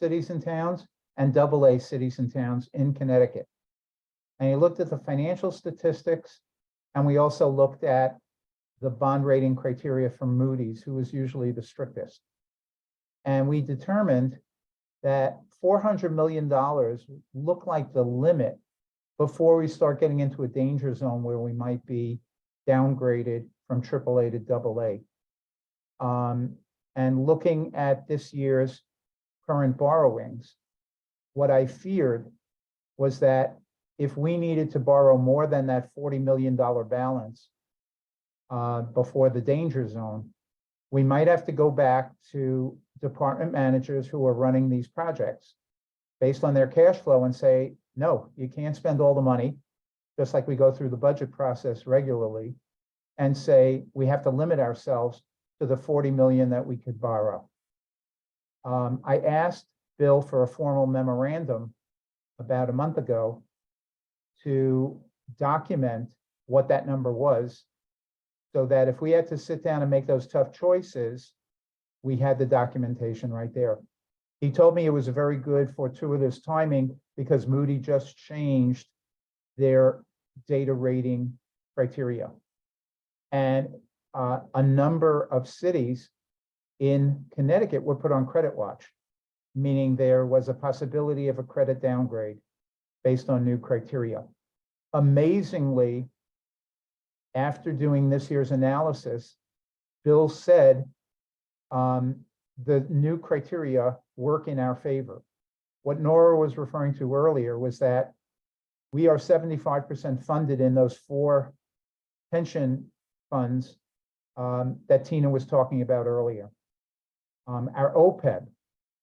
cities and towns and AA cities and towns in Connecticut. And he looked at the financial statistics, and we also looked at the bond rating criteria from Moody's, who is usually the strictest. And we determined that $400 million looked like the limit before we start getting into a danger zone where we might be downgraded from AAA to AA. And looking at this year's current borrowings, what I feared was that if we needed to borrow more than that $40 million balance before the danger zone, we might have to go back to department managers who are running these projects based on their cash flow and say, no, you can't spend all the money, just like we go through the budget process regularly, and say we have to limit ourselves to the 40 million that we could borrow. I asked Bill for a formal memorandum about a month ago to document what that number was, so that if we had to sit down and make those tough choices, we had the documentation right there. He told me it was a very good fortuitous timing because Moody just changed their data rating criteria. And a number of cities in Connecticut were put on credit watch, meaning there was a possibility of a credit downgrade based on new criteria. Amazingly, after doing this year's analysis, Bill said the new criteria work in our favor. What Nora was referring to earlier was that we are 75% funded in those 4 pension funds that Tina was talking about earlier. Our OPEB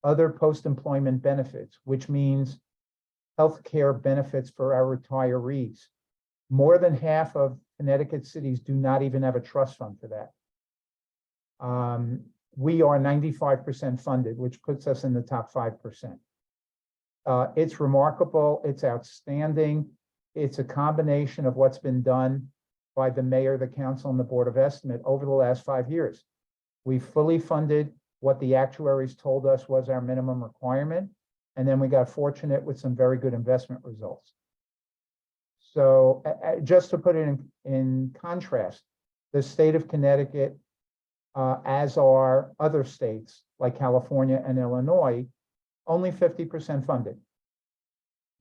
other post-employment benefits, which means healthcare benefits for our retirees. More than half of Connecticut cities do not even have a trust fund for that. We are 95% funded, which puts us in the top 5%. It's remarkable, it's outstanding. It's a combination of what's been done by the mayor, the council, and the Board of Estimate over the last 5 years. We fully funded what the actuaries told us was our minimum requirement, and then we got fortunate with some very good investment results. So just to put it in contrast, the state of Connecticut, as are other states like California and Illinois, only 50% funded.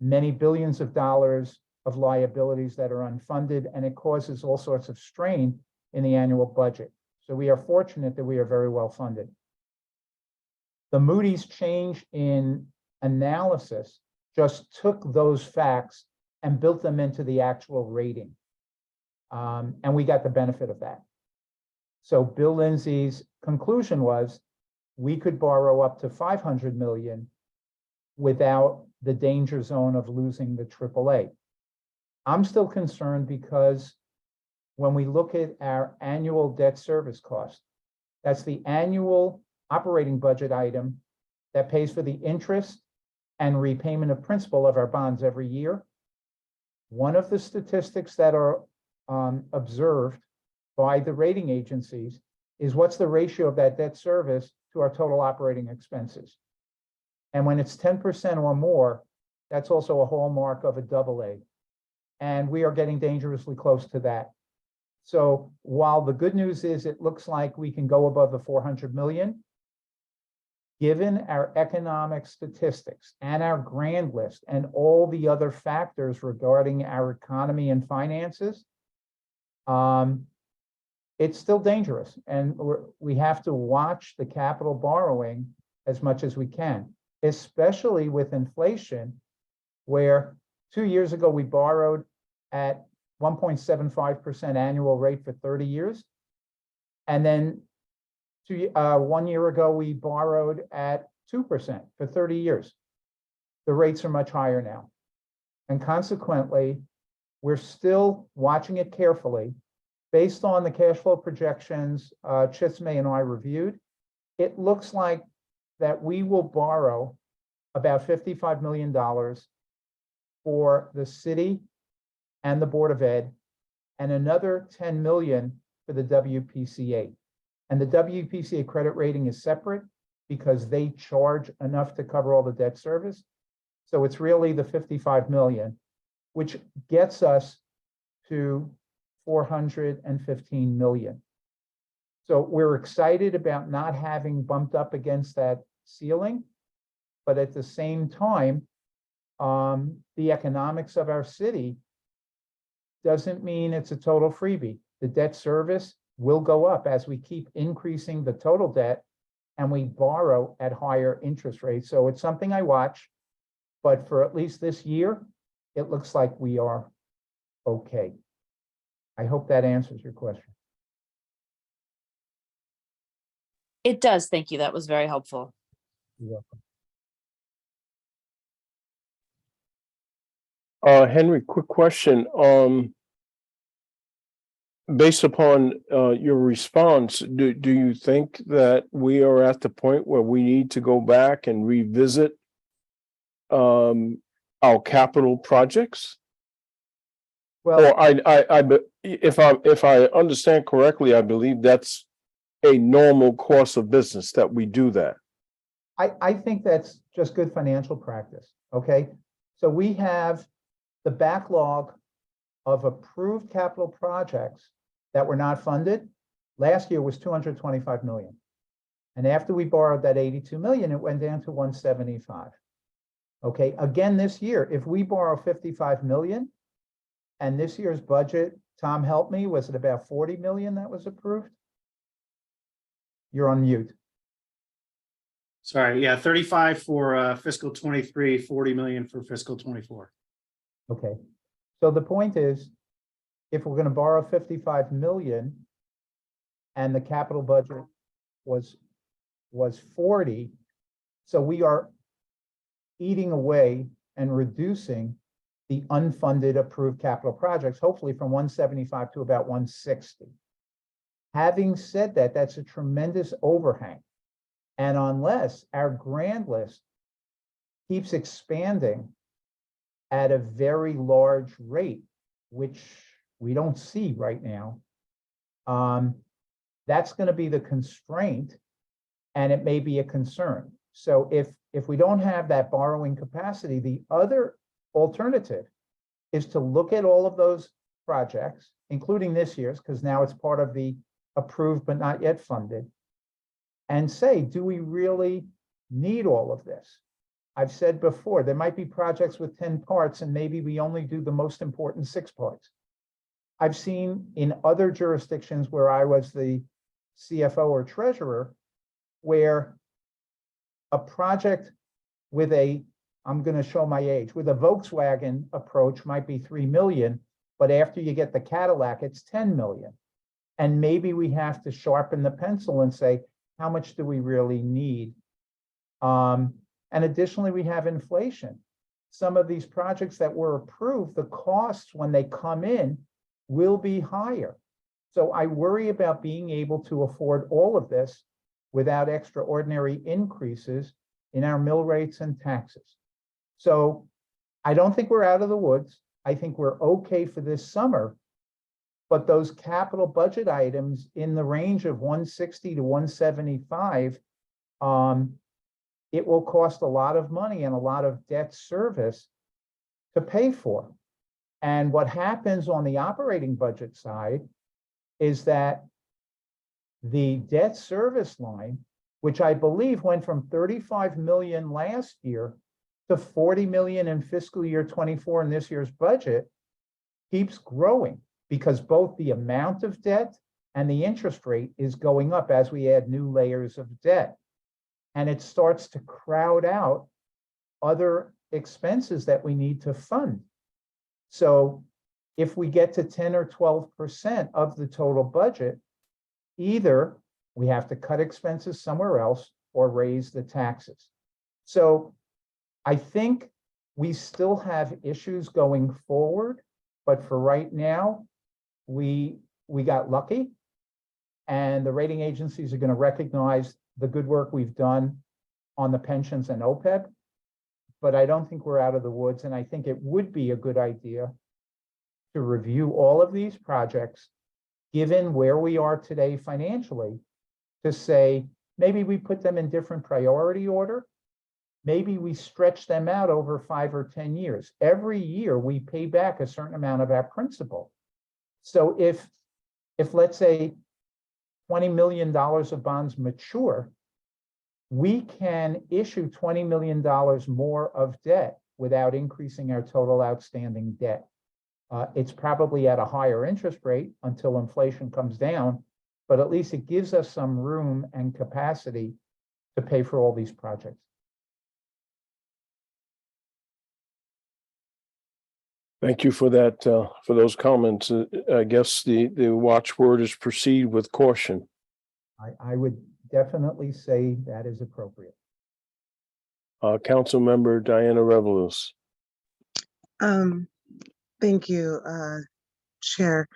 Many billions of dollars of liabilities that are unfunded, and it causes all sorts of strain in the annual budget. So we are fortunate that we are very well funded. The Moody's change in analysis just took those facts and built them into the actual rating. And we got the benefit of that. So Bill Lindsay's conclusion was we could borrow up to 500 million without the danger zone of losing the AAA. I'm still concerned because when we look at our annual debt service cost, that's the annual operating budget item that pays for the interest and repayment of principal of our bonds every year. One of the statistics that are observed by the rating agencies is what's the ratio of that debt service to our total operating expenses. And when it's 10% or more, that's also a hallmark of a AA. And we are getting dangerously close to that. So while the good news is it looks like we can go above the 400 million, given our economic statistics and our grand list and all the other factors regarding our economy and finances, it's still dangerous. And we have to watch the capital borrowing as much as we can, especially with inflation, where 2 years ago we borrowed at 1.75% annual rate for 30 years. And then 1 year ago, we borrowed at 2% for 30 years. The rates are much higher now. And consequently, we're still watching it carefully. Based on the cash flow projections Chisme and I reviewed, it looks like that we will borrow about $55 million for the city and the Board of Ed, and another 10 million for the WPCA. And the WPCA credit rating is separate because they charge enough to cover all the debt service. So it's really the 55 million, which gets us to 415 million. So we're excited about not having bumped up against that ceiling, but at the same time, the economics of our city doesn't mean it's a total freebie. The debt service will go up as we keep increasing the total debt and we borrow at higher interest rates. So it's something I watch, but for at least this year, it looks like we are okay. I hope that answers your question. It does. Thank you. That was very helpful. You're welcome. Henry, quick question. Based upon your response, do you think that we are at the point where we need to go back and revisit our capital projects? Well, Or if I understand correctly, I believe that's a normal course of business that we do that. I think that's just good financial practice, okay? So we have the backlog of approved capital projects that were not funded. Last year was 225 million. And after we borrowed that 82 million, it went down to 175. Okay, again, this year, if we borrow 55 million and this year's budget, Tom, help me, was it about 40 million that was approved? You're on mute. Sorry, yeah, 35 for fiscal 23, 40 million for fiscal 24. Okay, so the point is, if we're going to borrow 55 million and the capital budget was 40, So we are eating away and reducing the unfunded approved capital projects, hopefully from 175 to about 160. Having said that, that's a tremendous overhang. And unless our grand list keeps expanding at a very large rate, which we don't see right now, that's going to be the constraint, and it may be a concern. So if we don't have that borrowing capacity, the other alternative is to look at all of those projects, including this year's, because now it's part of the approved but not yet funded, and say, do we really need all of this? I've said before, there might be projects with 10 parts and maybe we only do the most important 6 parts. I've seen in other jurisdictions where I was the CFO or treasurer, where a project with a, I'm going to show my age, with a Volkswagen approach might be 3 million, but after you get the Cadillac, it's 10 million. And maybe we have to sharpen the pencil and say, how much do we really need? And additionally, we have inflation. Some of these projects that were approved, the costs when they come in will be higher. So I worry about being able to afford all of this without extraordinary increases in our mill rates and taxes. So I don't think we're out of the woods. I think we're okay for this summer. But those capital budget items in the range of 160 to 175, it will cost a lot of money and a lot of debt service to pay for. And what happens on the operating budget side is that the debt service line, which I believe went from 35 million last year to 40 million in fiscal year 24 in this year's budget, keeps growing because both the amount of debt and the interest rate is going up as we add new layers of debt. And it starts to crowd out other expenses that we need to fund. So if we get to 10 or 12% of the total budget, either we have to cut expenses somewhere else or raise the taxes. So I think we still have issues going forward, but for right now, we got lucky, and the rating agencies are going to recognize the good work we've done on the pensions and OPEB, but I don't think we're out of the woods, and I think it would be a good idea to review all of these projects, given where we are today financially, to say, maybe we put them in different priority order, maybe we stretch them out over 5 or 10 years. Every year we pay back a certain amount of our principal. So if let's say $20 million of bonds mature, we can issue $20 million more of debt without increasing our total outstanding debt. It's probably at a higher interest rate until inflation comes down, but at least it gives us some room and capacity to pay for all these projects. Thank you for that, for those comments. I guess the watchword is proceed with caution. I would definitely say that is appropriate. Council Member Diana Revelous. Thank you, Chair.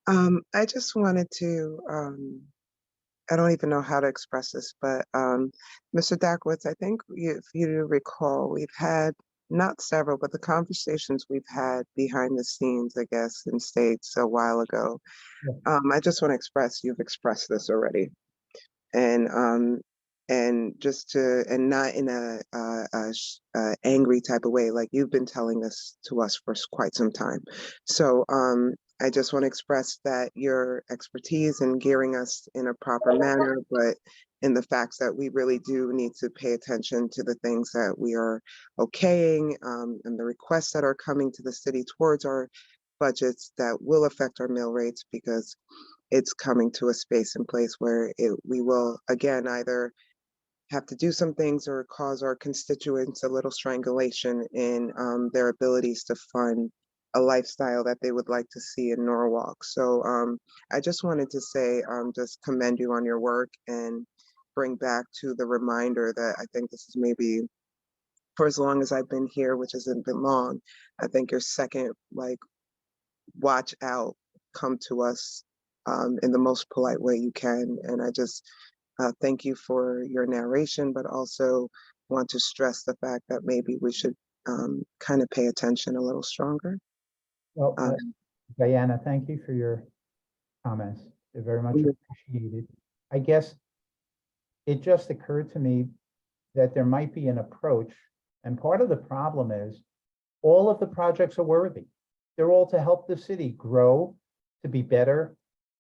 I just wanted to, I don't even know how to express this, but Mr. Dakowitz, I think if you recall, we've had not several, but the conversations we've had behind the scenes, I guess, in states a while ago. I just want to express, you've expressed this already. And just to, and not in a angry type of way, like you've been telling this to us for quite some time. So I just want to express that your expertise in gearing us in a proper manner, but in the facts that we really do need to pay attention to the things that we are okaying and the requests that are coming to the city towards our budgets that will affect our mill rates, because it's coming to a space and place where we will, again, either have to do some things or cause our constituents a little strangulation in their abilities to fund a lifestyle that they would like to see in Norwalk. So I just wanted to say, just commend you on your work and bring back to the reminder that I think this is maybe, for as long as I've been here, which hasn't been long, I think your second, like, watch out, come to us in the most polite way you can. And I just thank you for your narration, but also want to stress the fact that maybe we should kind of pay attention a little stronger. Well, Diana, thank you for your comments. They're very much appreciated. I guess it just occurred to me that there might be an approach, and part of the problem is all of the projects are worthy. They're all to help the city grow, to be better,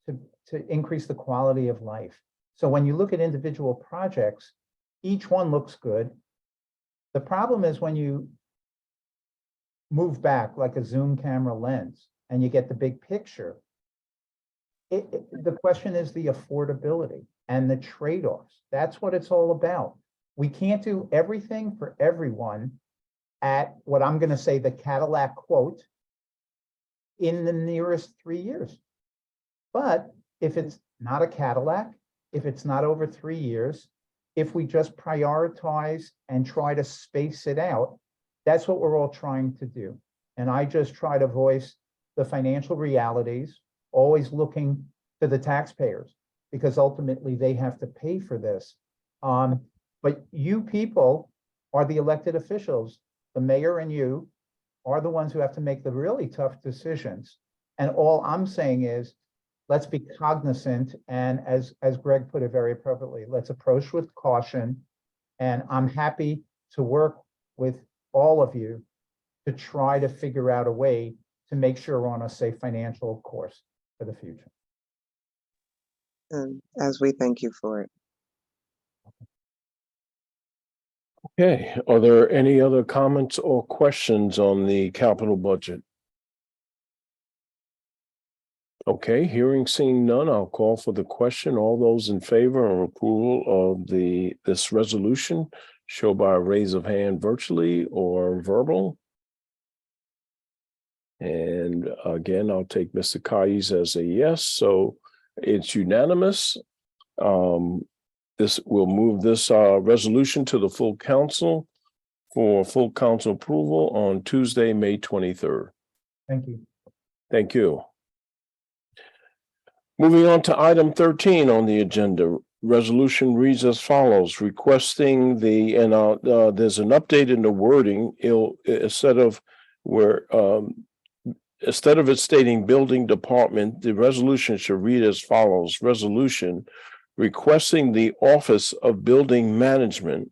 to increase the quality of life. So when you look at individual projects, each one looks good. The problem is when you move back like a zoom camera lens and you get the big picture, the question is the affordability and the trade-offs. That's what it's all about. We can't do everything for everyone at what I'm going to say the Cadillac quote in the nearest 3 years. But if it's not a Cadillac, if it's not over 3 years, if we just prioritize and try to space it out, that's what we're all trying to do. And I just try to voice the financial realities, always looking to the taxpayers, because ultimately they have to pay for this. But you people are the elected officials. The mayor and you are the ones who have to make the really tough decisions. And all I'm saying is, let's be cognizant, and as Greg put it very appropriately, let's approach with caution. And I'm happy to work with all of you to try to figure out a way to make sure we're on a safe financial course for the future. And as we thank you for it. Okay, are there any other comments or questions on the capital budget? Okay, hearing seeing none, I'll call for the question. All those in favor of approval of this resolution, show by a raise of hand virtually or verbal. And again, I'll take Mr. Kais as a yes, so it's unanimous. This will move this resolution to the full council for full council approval on Tuesday, May 23rd. Thank you. Thank you. Moving on to item 13 on the agenda, resolution reads as follows: requesting there's an update in the wording. Instead of it stating building department, the resolution should read as follows: resolution requesting the Office of Building Management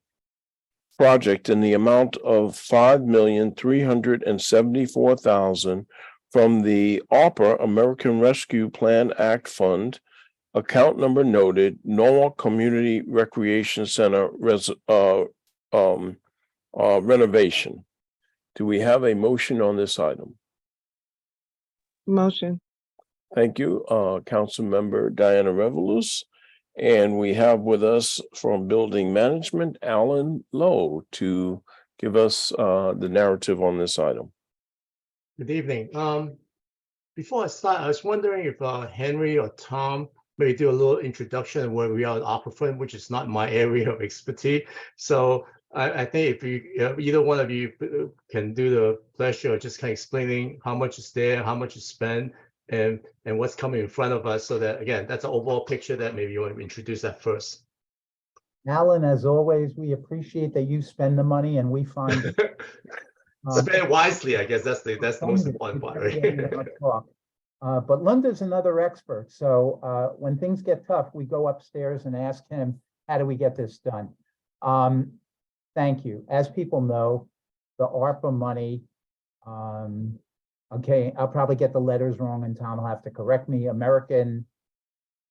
project in the amount of $5,374,000 from the ARPA, American Rescue Plan Act Fund, account number noted, Norwalk Community Recreation Center renovation. Do we have a motion on this item? Motion. Thank you, Councilmember Diana Revolus. And we have with us from Building Management, Alan Lowe, to give us the narrative on this item. Good evening. Before I start, I was wondering if Henry or Tom may do a little introduction of where we are at ARPA Fund, which is not my area of expertise. So I think if you either one of you can do the pleasure of just kind of explaining how much is there, how much is spent, and what's coming in front of us, so that again, that's an overall picture that maybe you want to introduce that first. Alan, as always, we appreciate that you spend the money and we find it. Spend it wisely, I guess that's the most important part, right? But Linda's another expert. So when things get tough, we go upstairs and ask him, how do we get this done? Thank you. As people know, the ARPA money, okay, I'll probably get the letters wrong and Tom will have to correct me. American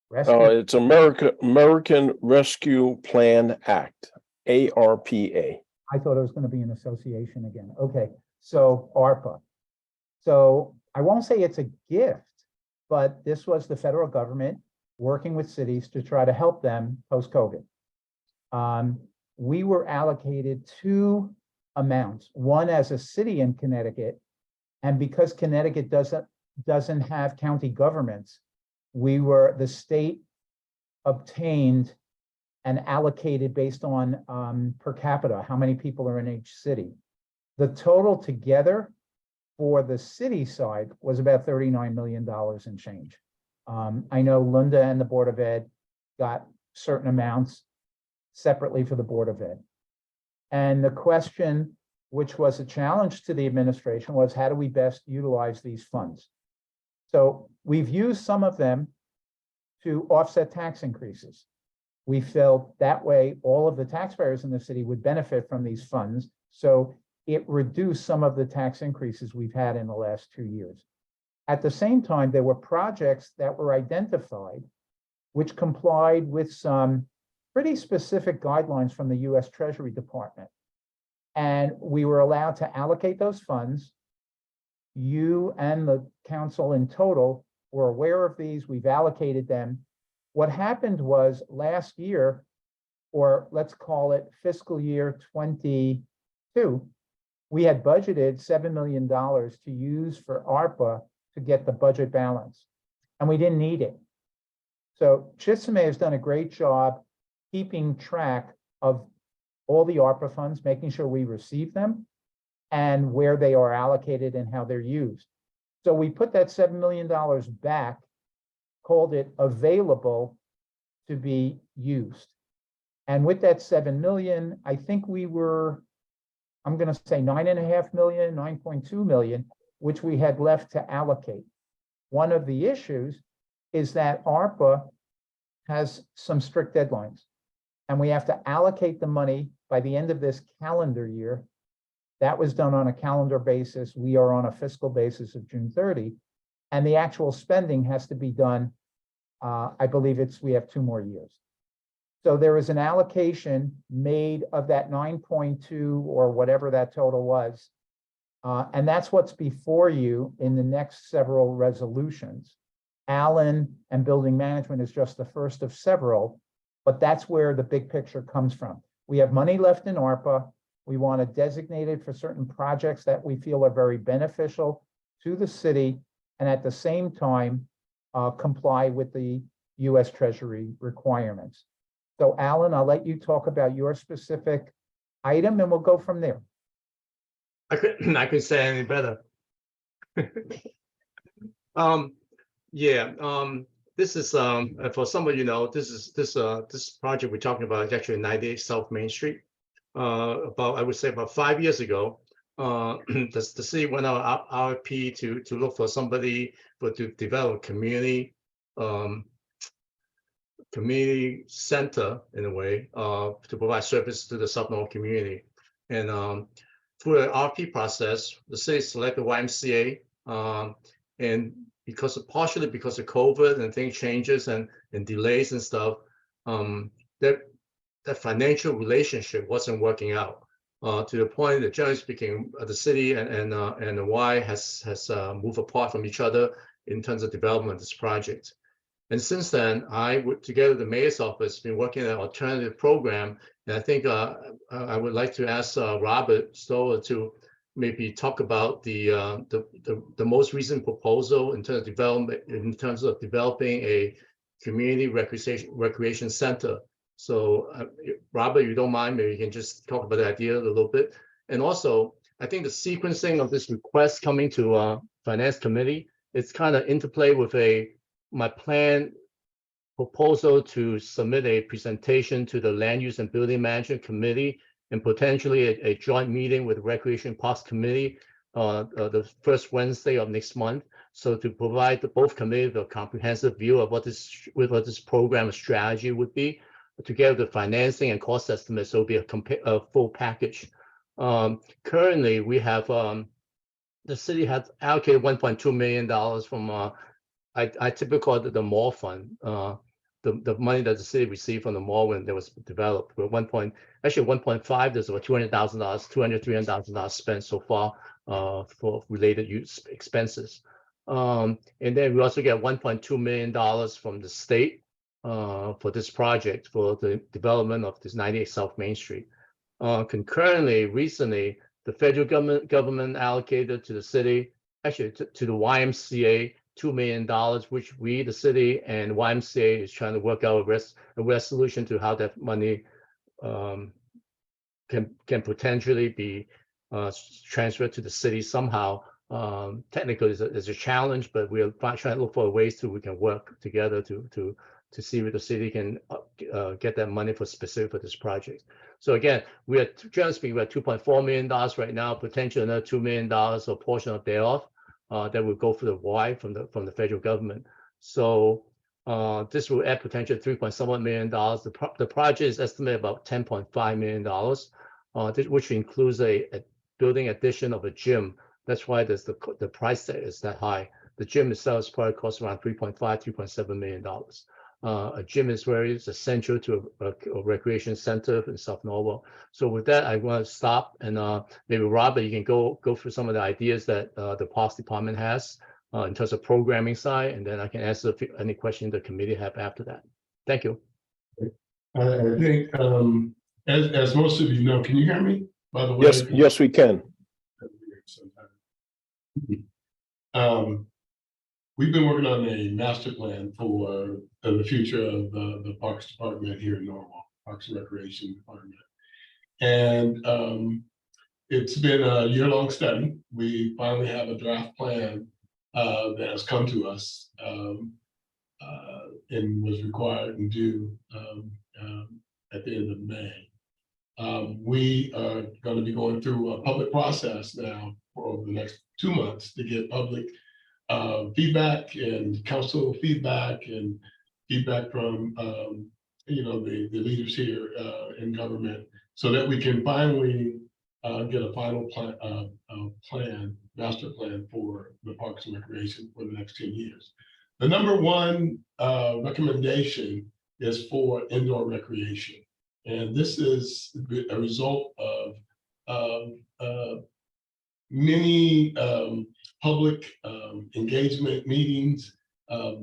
Rescue. It's American Rescue Plan Act, ARPA. I thought it was going to be an association again. Okay, so ARPA. So I won't say it's a gift, but this was the federal government working with cities to try to help them post-COVID. We were allocated two amounts, one as a city in Connecticut, and because Connecticut doesn't have county governments, the state obtained and allocated based on per capita, how many people are in each city. The total together for the city side was about $39 million and change. I know Linda and the Board of Ed got certain amounts separately for the Board of Ed. And the question, which was a challenge to the administration, was how do we best utilize these funds? So we've used some of them to offset tax increases. We felt that way all of the taxpayers in the city would benefit from these funds. So it reduced some of the tax increases we've had in the last 2 years. At the same time, there were projects that were identified which complied with some pretty specific guidelines from the US Treasury Department. And we were allowed to allocate those funds. You and the council in total were aware of these. We've allocated them. What happened was last year, or let's call it fiscal year 22, we had budgeted $7 million to use for ARPA to get the budget balance, and we didn't need it. So Chisholm has done a great job keeping track of all the ARPA funds, making sure we receive them and where they are allocated and how they're used. So we put that $7 million back, called it available to be used. And with that 7 million, I think we were, I'm going to say 9.5 million, 9.2 million, which we had left to allocate. One of the issues is that ARPA has some strict deadlines, and we have to allocate the money by the end of this calendar year. That was done on a calendar basis. We are on a fiscal basis of June 30, and the actual spending has to be done. I believe we have 2 more years. So there is an allocation made of that 9.2 or whatever that total was. And that's what's before you in the next several resolutions. Alan and building management is just the first of several, but that's where the big picture comes from. We have money left in ARPA. We want to designate it for certain projects that we feel are very beneficial to the city, and at the same time, comply with the US Treasury requirements. So Alan, I'll let you talk about your specific item and we'll go from there. I couldn't say any better. This is for some of you know, this project we're talking about is actually 98 South Main Street. I would say about 5 years ago, the city went out RFP to look for somebody to develop community center in a way to provide service to the Sub-North community. And through the RFP process, the city selected YMCA, and partially because of COVID and things changes and delays and stuff, that financial relationship wasn't working out to the point that, generally speaking, the city and the Y has moved apart from each other in terms of development of this project. And since then, I would, together with the mayor's office, been working on an alternative program. And I think I would like to ask Robert Stoller to maybe talk about the most recent proposal in terms of development, in terms of developing a community recreation center. So Robert, you don't mind, maybe you can just talk about the idea a little bit. And also, I think the sequencing of this request coming to Finance Committee, it's kind of interplay with my planned proposal to submit a presentation to the Land Use and Building Management Committee and potentially a joint meeting with the Recreation Parks Committee the first Wednesday of next month. So to provide both committees a comprehensive view of what this program strategy would be, together with financing and cost estimates, so it'll be a full package. Currently, we have the city has allocated $1.2 million from I typically call it the mall fund, the money that the city received from the mall when it was developed. But 1.5, there's about $200,000, $300,000 spent so far for related use expenses. And then we also get $1.2 million from the state for this project, for the development of this 98 South Main Street. Concurrently, recently, the federal government allocated to the city, actually to the YMCA, $2 million, which we, the city and YMCA is trying to work out a resolution to how that money can potentially be transferred to the city somehow. Technically, it's a challenge, but we're trying to look for ways we can work together to see if the city can get that money for this project. So again, we are generally speaking, we're at $2.4 million right now, potentially another $2 million, a portion of thereof that will go for the Y from the federal government. So this will add potentially $3.7 million. The project is estimated about $10.5 million, which includes a building addition of a gym. That's why the price tag is that high. The gym itself probably costs around $3.7 million. A gym is very essential to a recreation center in South Norwalk. So with that, I want to stop and maybe Robert, you can go through some of the ideas that the Parks Department has in terms of programming side, and then I can answer any questions the committee have after that. Thank you. I think, as most of you know, can you hear me? By the way, Yes, we can. We've been working on a master plan for the future of the Parks Department here in Norwalk, Parks and Recreation Department. And it's been a year-long study. We finally have a draft plan that has come to us and was required and due at the end of May. We are going to be going through a public process now for over the next 2 months to get public feedback and council feedback and feedback from the leaders here in government, so that we can finally get a final master plan for the Parks and Recreation for the next 10 years. The number one recommendation is for indoor recreation. And this is a result of many public engagement meetings,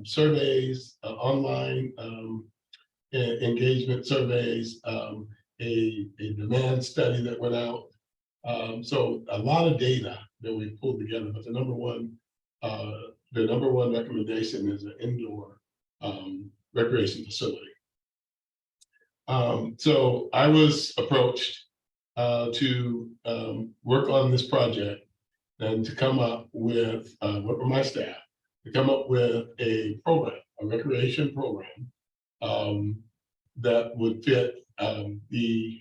surveys, online engagement surveys, a demand study that went out. So a lot of data that we pulled together, but the number one recommendation is an indoor recreation facility. So I was approached to work on this project and to come up with, work with my staff, to come up with a program, a recreation program that would fit the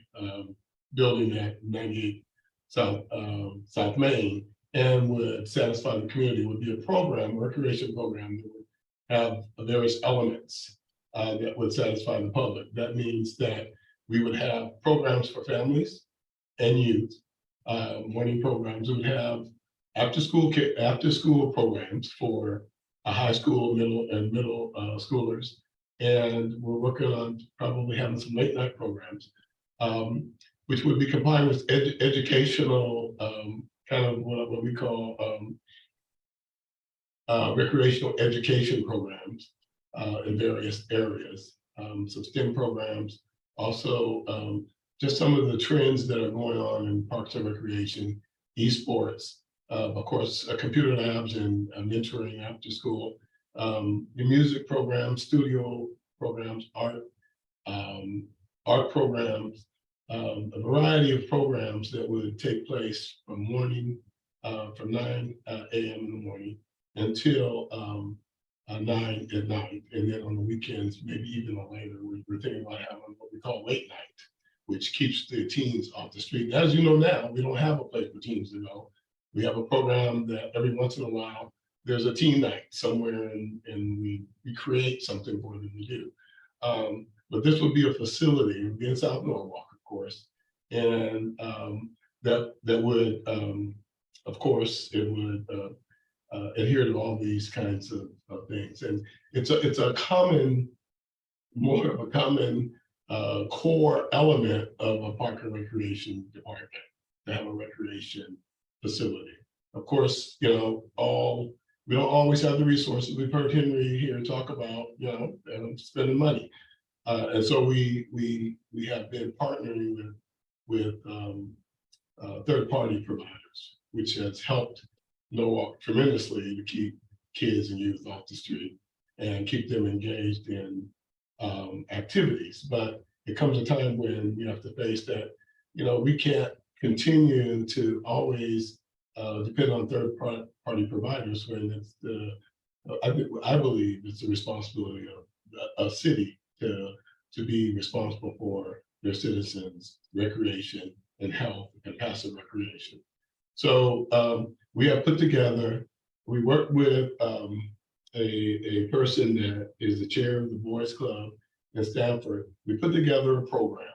building at 98 South Main and would satisfy the community. It would be a program, a recreation program that would have various elements that would satisfy the public. That means that we would have programs for families and youth, morning programs. We would have after school programs for high school, middle schoolers, and we're working on probably having some late night programs, which would be combined with educational kind of what we call recreational education programs in various areas, some STEM programs, also just some of the trends that are going on in Parks and Recreation, esports, of course, computer labs and mentoring after school, the music programs, studio programs, art programs, a variety of programs that would take place from 9 a.m. in the morning until 9 at night, and then on the weekends, maybe even later. We're thinking about having what we call late night, which keeps the teens off the street. As you know now, we don't have a place for teens to go. We have a program that every once in a while, there's a teen night somewhere and we create something for them to do. But this would be a facility, it would be in South Norwalk, of course. And that would, of course, it would adhere to all these kinds of things. And it's a common, more of a common core element of a Park and Recreation department to have a recreation facility. Of course, we don't always have the resources. We've heard Henry here talk about, spending money. And so we have been partnering with third-party providers, which has helped Norwalk tremendously to keep kids and youth off the street and keep them engaged in activities. But it comes a time when you have to face that, we can't continue to always depend on third-party providers when it's I believe it's the responsibility of a city to be responsible for their citizens' recreation and health and passive recreation. So we have put together, we worked with a person that is the chair of the Boys Club in Stanford. We put together a program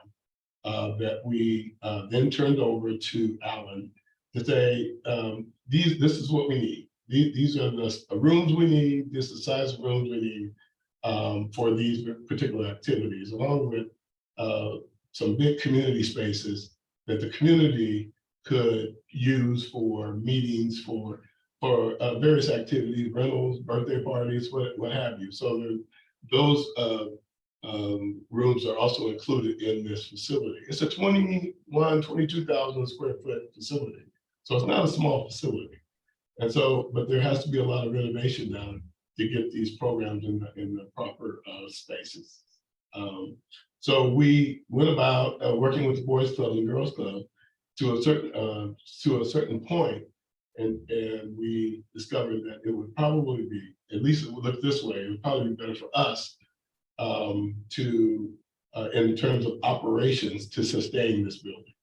that we then turned over to Alan to say, this is what we need. These are the rooms we need, this is the size of rooms we need for these particular activities, along with some big community spaces that the community could use for meetings, for various activities, rentals, birthday parties, what have you. So those rooms are also included in this facility. It's a 22,000 square foot facility. So it's not a small facility. And so, but there has to be a lot of renovation done to get these programs in the proper spaces. So we went about working with the Boys Club and Girls Club to a certain point, and we discovered that it would probably be, at least it would look this way, it would probably be better for us to, in terms of operations, to sustain this building.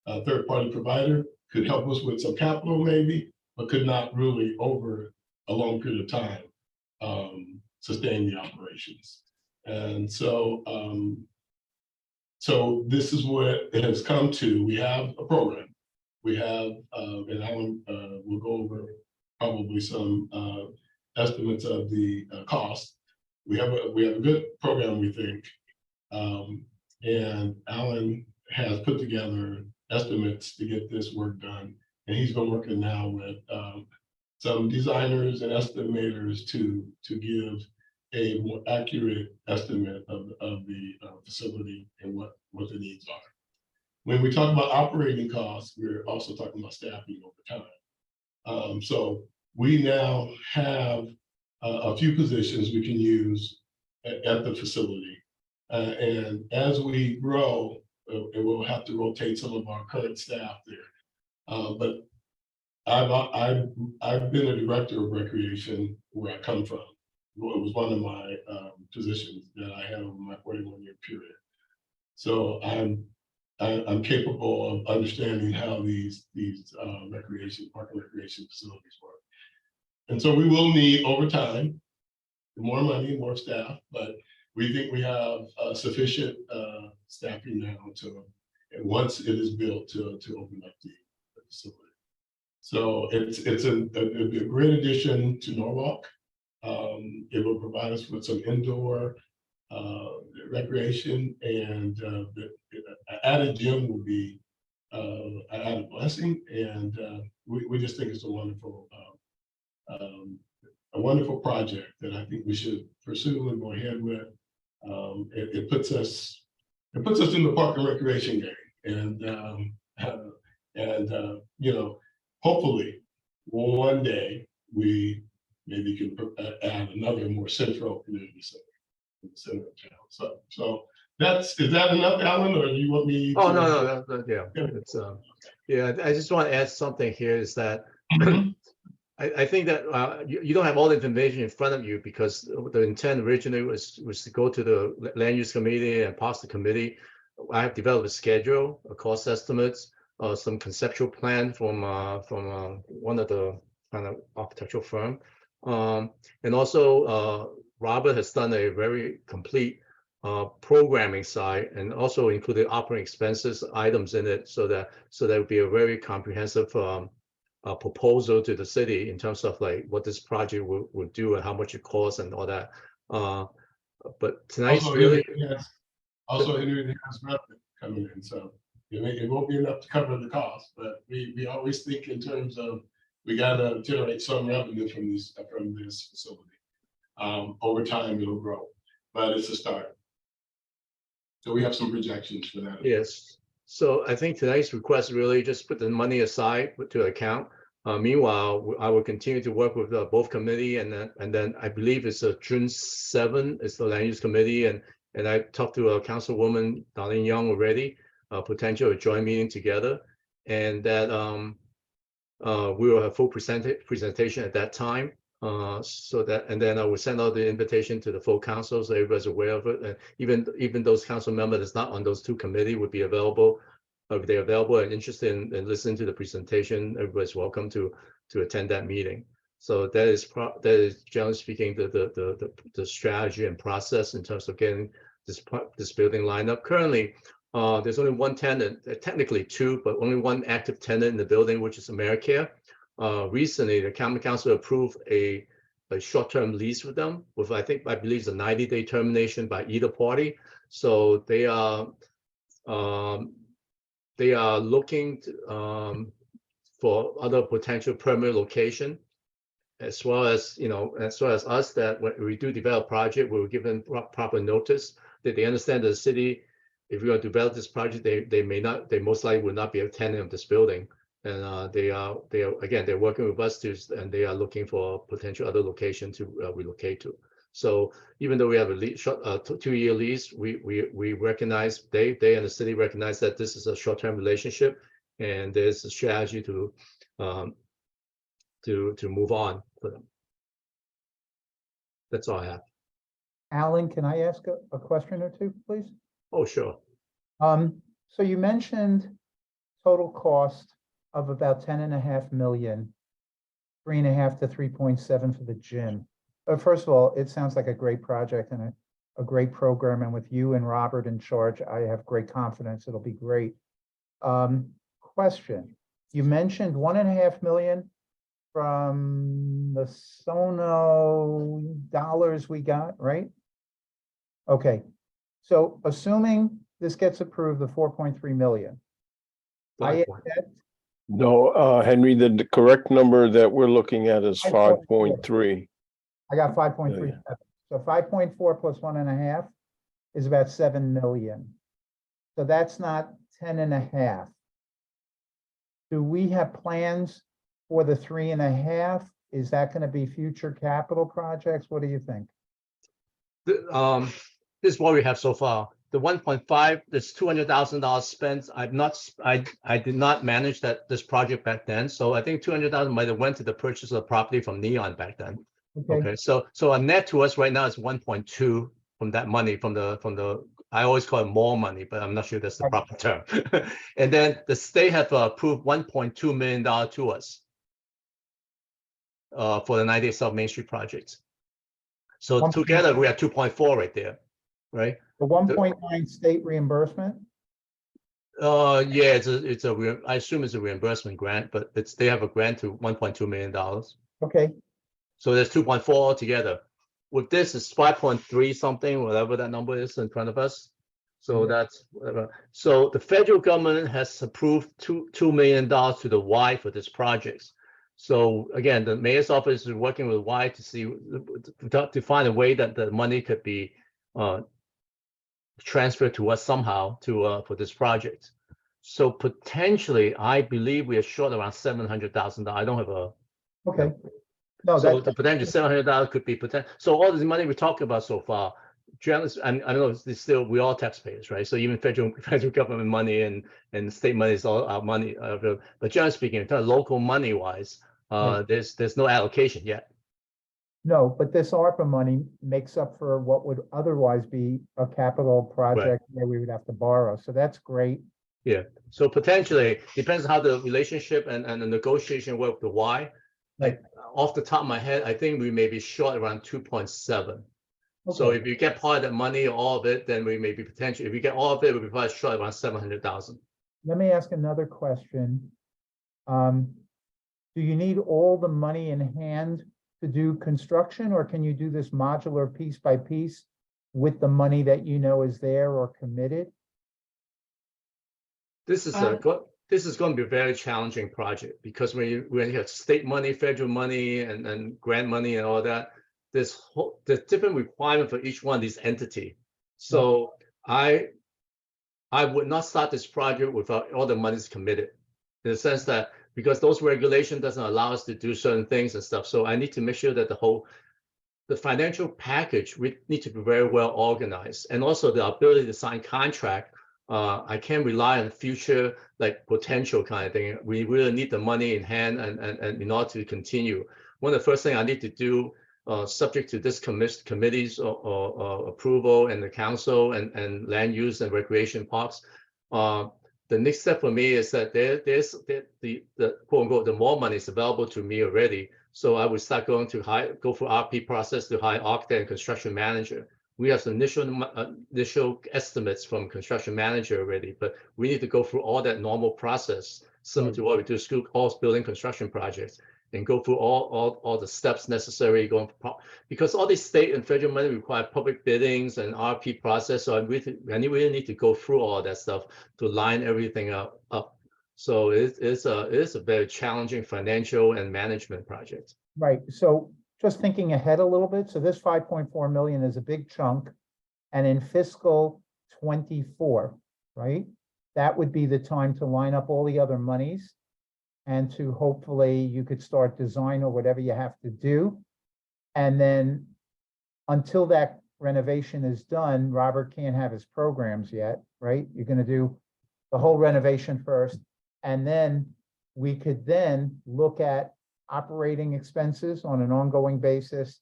A third-party provider could help us with some capital maybe, but could not really over a long period of time sustain the operations. And so, so this is what it has come to. We have a program. We have, and Alan will go over probably some estimates of the cost. We have a good program, we think, and Alan has put together estimates to get this work done, and he's been working now with some designers and estimators to give a more accurate estimate of the facility and what the needs are. When we talk about operating costs, we're also talking about staffing over time. So we now have a few positions we can use at the facility. And as we grow, we'll have to rotate some of our current staff there. But I've been a director of recreation where I come from. It was one of my positions that I had over my 41-year period. So I'm capable of understanding how these park and recreation facilities work. And so we will need over time more money, more staff, but we think we have sufficient staffing now and once it is built to open up the facility. So it'll be a great addition to Norwalk. It will provide us with some indoor recreation, and the added gym will be an added blessing. And we just think it's a wonderful project that I think we should pursue and go ahead with. It puts us in the park and recreation game, and hopefully one day we maybe can add another more central community center in the center of town. So is that enough, Alan, or do you want me? Oh, no, yeah. It's yeah, I just want to add something here is that I think that you don't have all the information in front of you because the intent originally was to go to the land use committee and pass the committee. I have developed a schedule, a cost estimates, some conceptual plan from one of the kind of architectural firm. And also Robert has done a very complete programming side and also included operating expenses items in it so that would be a very comprehensive proposal to the city in terms of like what this project would do and how much it costs and all that. But tonight's also, really it has revenue coming in, so it won't be enough to cover the cost, but we always think in terms of we gotta generate some revenue from this facility. Over time it'll grow, but it's a start. So we have some projections for that. yes. So I think tonight's request really just put the money aside to account Meanwhile, I will continue to work with both committee and then I believe it's June 7 is the land use committee and I talked to Councilwoman Darlene Young already, potential joint meeting together, and that we will have full presentation at that time. So that, and then I will send out the invitation to the full council so everybody's aware of it. And even those council members that's not on those two committee would be available. If they're available and interested in listening to the presentation, everybody's welcome to attend that meeting. So that is generally speaking the strategy and process in terms of getting this building lined up. Currently, there's only one tenant, technically two, but only one active tenant in the building, which is AmeriCare. Recently, the common council approved a short-term lease with them with I believe it's a 90-day termination by either party. So they are looking for other potential permanent location, as well as us, that when we do develop project, we will give them proper notice that they understand the city. If we are to develop this project, they most likely will not be a tenant of this building. And they're working with us and they are looking for potential other location to relocate to. So even though we have a 2-year lease, we recognize they and the city recognize that this is a short-term relationship, and there's a strategy to move on for them. That's all I have. Alan, can I ask a question or two, please? Oh, sure. So you mentioned total cost of about 10.5 million, 3.5 to 3.7 for the gym. First of all, it sounds like a great project and a great program. And with you and Robert in charge, I have great confidence it'll be great. Question, you mentioned 1.5 million from the Sono dollars we got, right? Okay, so assuming this gets approved, the 4.3 million. I accept. No, Henry, the correct number that we're looking at is 5.3. I got 5.37. So 5.4 plus 1.5 is about 7 million. So that's not 10.5. Do we have plans for the 3.5? Is that going to be future capital projects? What do you think? This is what we have so far. The 1.5, there's $200,000 spent. I did not manage this project back then. So I think 200,000 might have went to the purchase of the property from Neon back then. Okay. So a net to us right now is 1.2 from that money from the I always call it more money, but I'm not sure that's the proper term. And then the state have approved $1.2 million to us for the 98 South Main Street projects. So together we have 2.4 right there, right? The 1.9 state reimbursement? Yeah, I assume it's a reimbursement grant, but they have a grant to $1.2 million. Okay. So there's 2.4 altogether. With this, it's 5.3 something, whatever that number is in front of us. So that's whatever. So the federal government has approved $2 million to the Y for this project. So again, the mayor's office is working with Y to see to find a way that the money could be transferred to us somehow for this project. So potentially, I believe we are short around $700,000. I don't have a. Okay. No, so the potential $700 could be potential. So all this money we're talking about so far, generally, I don't know, it's still, we're all taxpayers, right? So even federal government money and state money is all our money. But generally speaking, in terms of local money wise, there's no allocation yet. No, but this ARPA money makes up for what would otherwise be a capital project where we would have to borrow. So that's great. Yeah. So potentially, depends on how the relationship and the negotiation work with the Y. Like off the top of my head, I think we may be short around 2.7. Okay. So if you get part of that money or all of it, then we may be potentially, if we get all of it, we'll be probably short around 700,000. Let me ask another question. Do you need all the money in hand to do construction, or can you do this modular piece by piece with the money that you know is there or committed? This is going to be a very challenging project because when you have state money, federal money, and grant money and all that, there's different requirement for each one of these entities. So I would not start this project without all the money is committed. In the sense that because those regulation doesn't allow us to do certain things and stuff. So I need to make sure that the financial package, we need to be very well organized, and also the ability to sign contract. I can't rely on future like potential kind of thing. We really need the money in hand and in order to continue. One of the first things I need to do, subject to this committee's approval and the council and land use and recreation parks. The next step for me is that there's the quote unquote the more money is available to me already. So I would start going to go through RP process to hire architect and construction manager. We have some initial estimates from construction manager already, but we need to go through all that normal process, similar to what we do school halls building construction projects, and go through all the steps necessary because all these state and federal money require public biddings and RP process. So I really need to go through all that stuff to line everything up. So it is a very challenging financial and management project. Right, so just thinking ahead a little bit, so this 5.4 million is a big chunk. And in fiscal 24, right? That would be the time to line up all the other monies. And to hopefully you could start design or whatever you have to do. And then until that renovation is done, Robert can't have his programs yet, right? You're gonna do the whole renovation first. And then we could then look at operating expenses on an ongoing basis.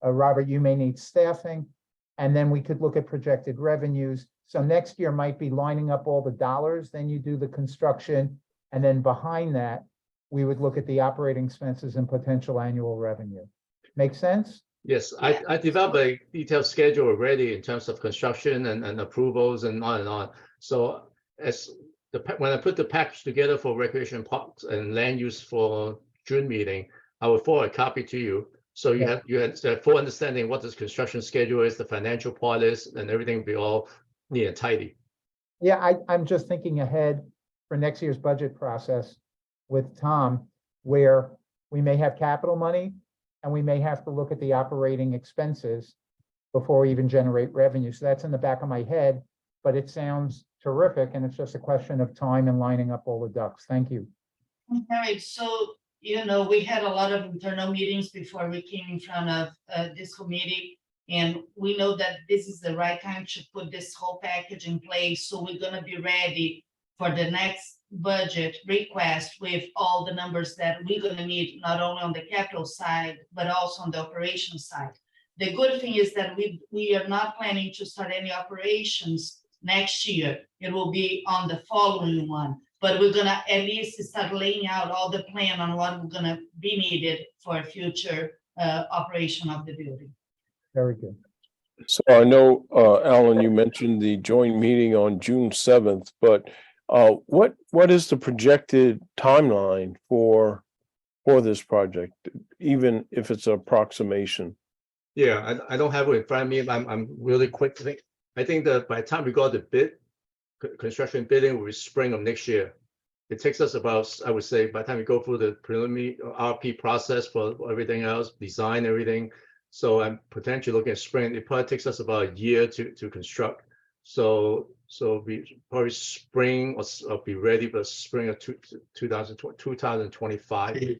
Robert, you may need staffing, and then we could look at projected revenues. So next year might be lining up all the dollars, then you do the construction, and then behind that, we would look at the operating expenses and potential annual revenue. Make sense? Yes, I developed a detailed schedule already in terms of construction and approvals and on and on. So when I put the package together for recreation parks and land use for June meeting, I will forward a copy to you. So you have full understanding what this construction schedule is, the financial part is, and everything will be all neat and tidy. Yeah, I'm just thinking ahead for next year's budget process with Tom, where we may have capital money and we may have to look at the operating expenses before we even generate revenue. So that's in the back of my head, but it sounds terrific. And it's just a question of time and lining up all the ducks. Thank you. All right, so, we had a lot of internal meetings before we came in front of this committee. And we know that this is the right time to put this whole package in place. So we're gonna be ready for the next budget request with all the numbers that we're gonna need, not only on the capital side, but also on the operation side. The good thing is that we are not planning to start any operations next year. It will be on the following one. But we're gonna at least start laying out all the plan on what we're gonna be needed for future operation of the building. Very good. So I know, Alan, you mentioned the joint meeting on June 7th, but what is the projected timeline for this project, even if it's an approximation? Yeah, I don't have it in front of me. I'm really quick to think. I think that by the time we got the bid, construction bidding will be spring of next year. It takes us about, I would say, by the time we go through the preliminary RP process for everything else, design everything. So I'm potentially looking at spring. It probably takes us about a year to construct. So we probably spring or be ready for spring of 2025.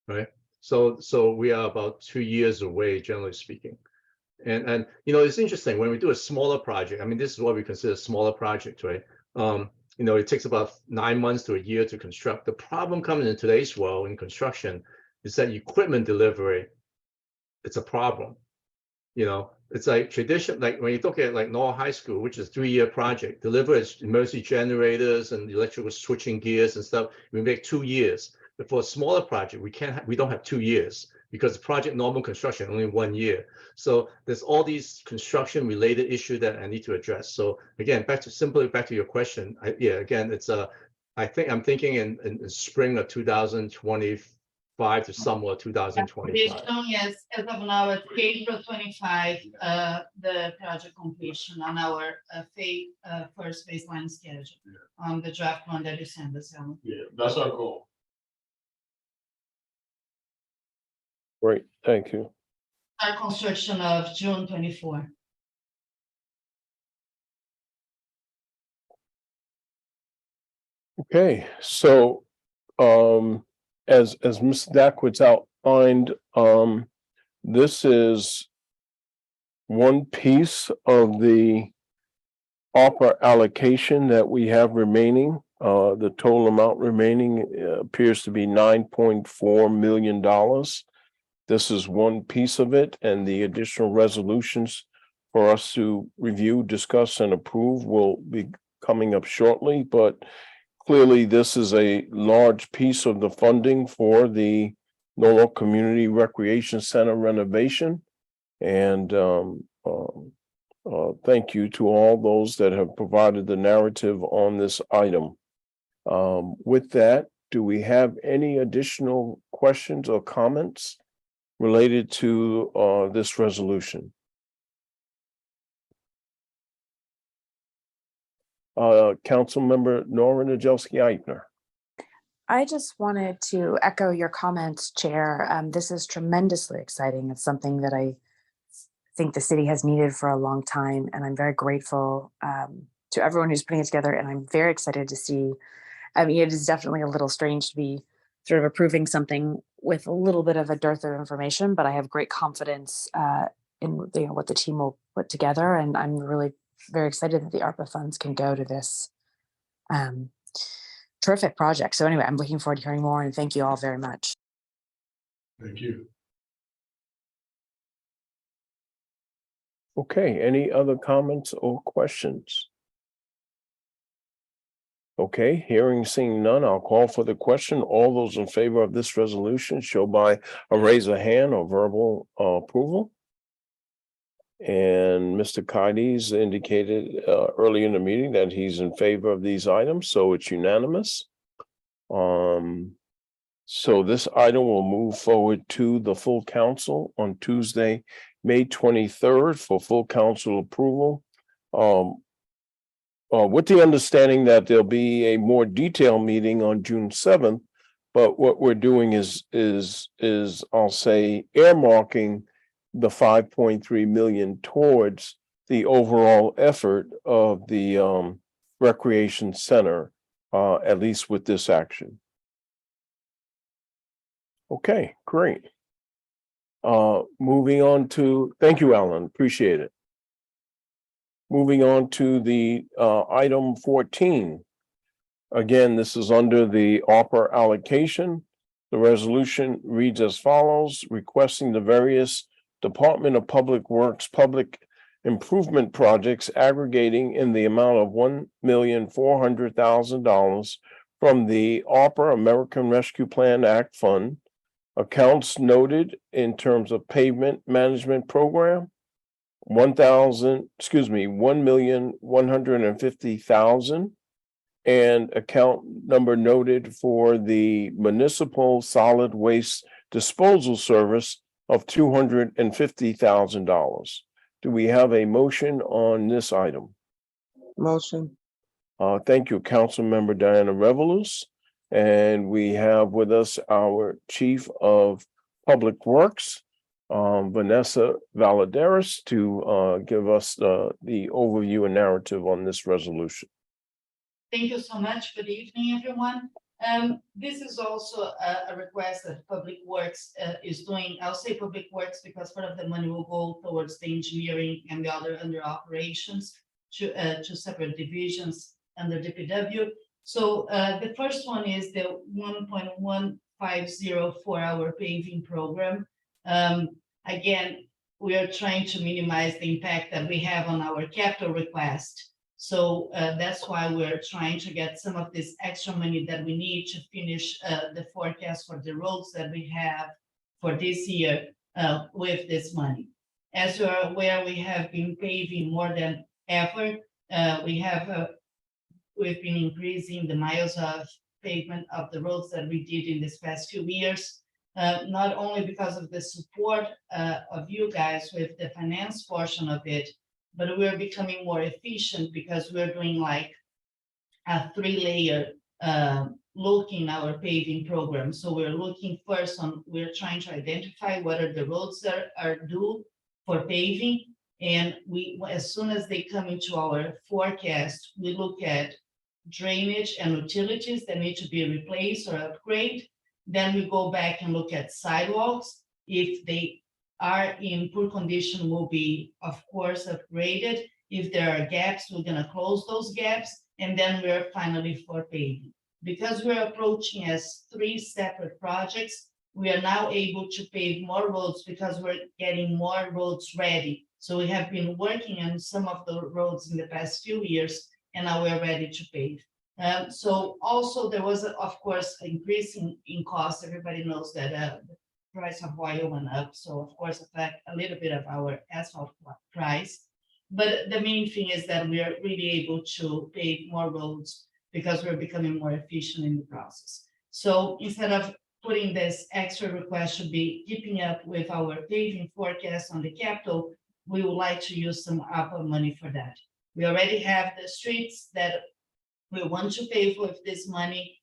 Right. So we are about 2 years away, generally speaking. And it's interesting when we do a smaller project. I mean, this is what we consider a smaller project, right? It takes about 9 months to a year to construct. The problem coming in today's world in construction is that equipment delivery, it's a problem. It's like tradition, like when you look at like Norwell High School, which is a 3-year project, deliver emergency generators and electrical switching gears and stuff. We make 2 years. But for a smaller project, we don't have 2 years because the project normal construction only 1 year. So there's all these construction related issues that I need to address. So again, back to your question. I think I'm thinking in spring of 2025 to somewhere 2025. Yes, as of now, it's April 25, the project completion on our first baseline schedule on the draft one that you sent us. Yeah, that's our goal. Great, thank you. Our construction of June 24. Okay, so as Ms. Dackwitz outlined, this is one piece of the ARPA allocation that we have remaining. The total amount remaining appears to be $9.4 million. This is one piece of it, and the additional resolutions for us to review, discuss, and approve will be coming up shortly, but clearly this is a large piece of the funding for the Norwalk Community Recreation Center renovation. And thank you to all those that have provided the narrative on this item. With that, do we have any additional questions or comments related to this resolution? Councilmember Nora Najelski-Eichner. I just wanted to echo your comments, Chair. This is tremendously exciting. It's something that I think the city has needed for a long time, and I'm very grateful to everyone who's putting it together, and I'm very excited to see. I mean, it is definitely a little strange to be sort of approving something with a little bit of a dearth of information, but I have great confidence in what the team will put together, and I'm really very excited that the ARPA funds can go to this terrific project. So anyway, I'm looking forward to hearing more, and thank you all very much. Thank you. Okay, any other comments or questions? Okay, hearing, seeing none, I'll call for the question. All those in favor of this resolution show by a raise of hand or verbal approval. And Mr. Cadiz indicated early in the meeting that he's in favor of these items, so it's unanimous. So this item will move forward to the full council on Tuesday, May 23rd for full council approval. With the understanding that there'll be a more detailed meeting on June 7th, but what we're doing is I'll say earmarking the 5.3 million towards the overall effort of the recreation center, at least with this action. Okay, great. Moving on to, thank you, Alan, appreciate it. Moving on to the item 14. Again, this is under the ARPA allocation. The resolution reads as follows: requesting the various Department of Public Works public improvement projects aggregating in the amount of $1,400,000 from the ARPA American Rescue Plan Act Fund, accounts noted in terms of pavement management program, $1,150,000, and account number noted for the municipal solid waste disposal service of $250,000. Do we have a motion on this item? Motion. Thank you, Councilmember Diana Revelous. And we have with us our Chief of Public Works, Vanessa Valadares, to give us the overview and narrative on this resolution. Thank you so much. Good evening, everyone. This is also a request that Public Works is doing. I'll say Public Works because part of the money will go towards the engineering and the other under operations to separate divisions under DPW. So the first one is the 1.150 4-hour paving program. Again, we are trying to minimize the impact that we have on our capital request. So that's why we're trying to get some of this extra money that we need to finish the forecast for the roads that we have for this year with this money. As you are aware, we have been paving more than ever. We've been increasing the miles of pavement of the roads that we did in this past few years, not only because of the support of you guys with the finance portion of it, but we're becoming more efficient because we're doing like a 3-layer look in our paving program. So we're looking first on, we're trying to identify what are the roads that are due for paving. And we, as soon as they come into our forecast, we look at drainage and utilities that need to be replaced or upgrade. Then we go back and look at sidewalks. If they are in poor condition, will be, of course, upgraded. If there are gaps, we're gonna close those gaps, and then we're finally for paving. Because we're approaching as 3 separate projects, we are now able to pave more roads because we're getting more roads ready. So we have been working on some of the roads in the past few years, and now we're ready to pave. So also there was, of course, increase in cost. Everybody knows that the price of oil went up, so of course affect a little bit of our asphalt price. But the main thing is that we are really able to pave more roads because we're becoming more efficient in the process. So instead of putting this extra request to be keeping up with our paving forecast on the capital, we would like to use some ARPA money for that. We already have the streets that we want to pave with this money.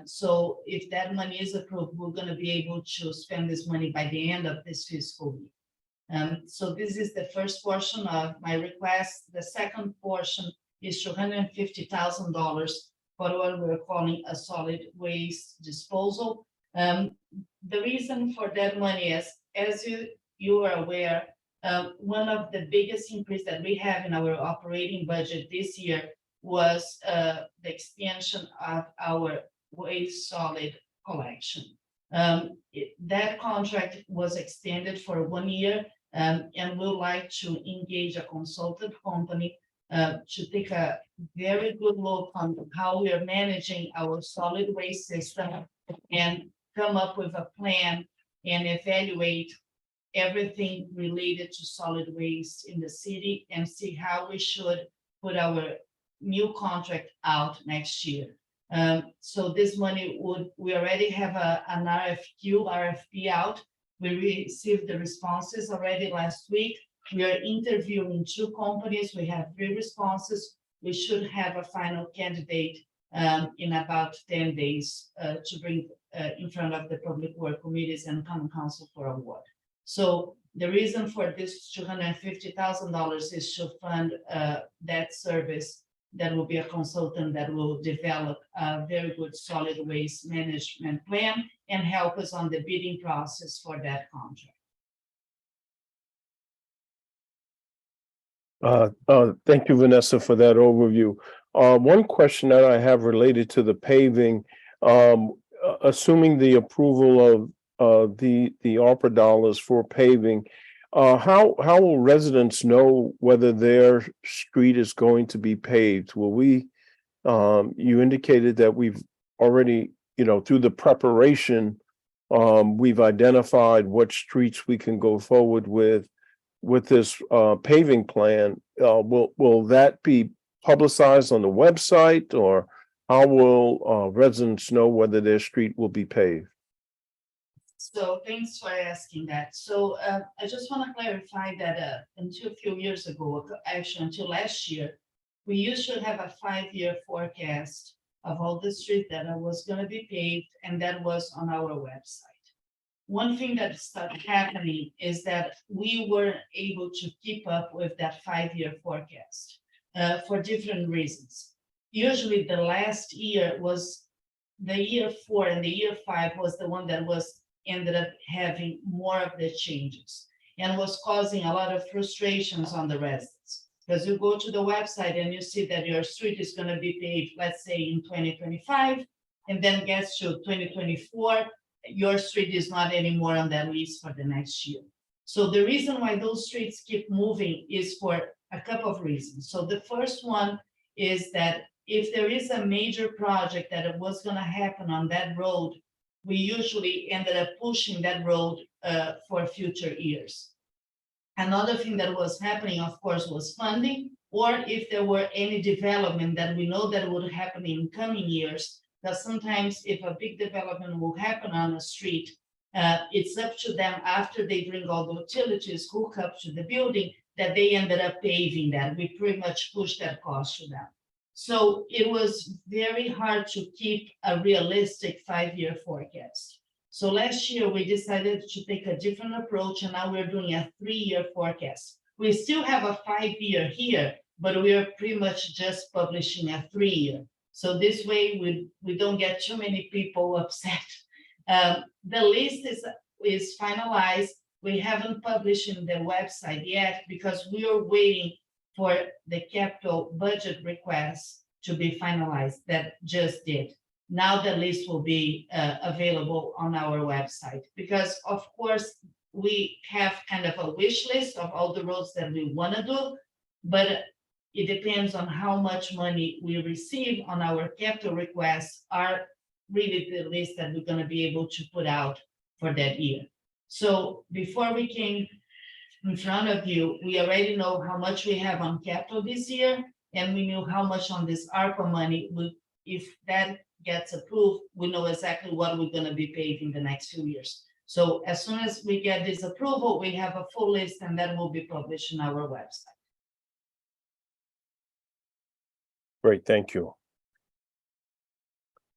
So if that money is approved, we're going to be able to spend this money by the end of this fiscal year. So this is the first portion of my request. The second portion is $250,000 for what we're calling a solid waste disposal. The reason for that money is, as you are aware, one of the biggest increase that we have in our operating budget this year was the expansion of our waste solid collection. That contract was extended for 1 year, and we'd like to engage a consultant company to take a very good look on how we are managing our solid waste system and come up with a plan and evaluate everything related to solid waste in the city and see how we should put our new contract out next year. So this money we already have an RFP out. We received the responses already last week. We are interviewing 2 companies. We have 3 responses. We should have a final candidate in about 10 days to bring in front of the public work committees and common council for award. So the reason for this $250,000 is to fund that service. That will be a consultant that will develop a very good solid waste management plan and help us on the bidding process for that contract. Thank you, Vanessa, for that overview. One question that I have related to the paving, assuming the approval of the ARPA dollars for paving, how will residents know whether their street is going to be paved? Will we, you indicated that we've already, through the preparation, we've identified what streets we can go forward with this paving plan. Will that be publicized on the website, or how will residents know whether their street will be paved? So thanks for asking that. So I just want to clarify that until a few years ago, actually until last year, we used to have a 5-year forecast of all the street that was going to be paved, and that was on our website. One thing that started happening is that we weren't able to keep up with that 5-year forecast for different reasons. Usually the last year was the year 4 and the year 5 was the one that ended up having more of the changes and was causing a lot of frustrations on the residents. Because you go to the website and you see that your street is going to be paved, let's say in 2025, and then gets to 2024, your street is not anymore on that list for the next year. So the reason why those streets keep moving is for a couple of reasons. So the first one is that if there is a major project that was going to happen on that road, we usually ended up pushing that road for future years. Another thing that was happening, of course, was funding, or if there were any development that we know that would happen in coming years, because sometimes if a big development will happen on a street, it's up to them after they bring all the utilities, hook up to the building, that they ended up paving that. We pretty much pushed that cost to them. So it was very hard to keep a realistic 5-year forecast. So last year we decided to take a different approach, and now we're doing a 3-year forecast. We still have a 5-year here, but we are pretty much just publishing a 3-year. So this way, we don't get too many people upset. The list is finalized. We haven't published in the website yet because we are waiting for the capital budget request to be finalized. That just did. Now the list will be available on our website because, of course, we have kind of a wish list of all the roads that we want to do, but it depends on how much money we receive on our capital requests are really the list that we're going to be able to put out for that year. So before we came in front of you, we already know how much we have on capital this year, and we knew how much on this ARPA money. If that gets approved, we know exactly what we're going to be paid in the next few years. So as soon as we get this approval, we have a full list, and that will be published on our website. Great, thank you.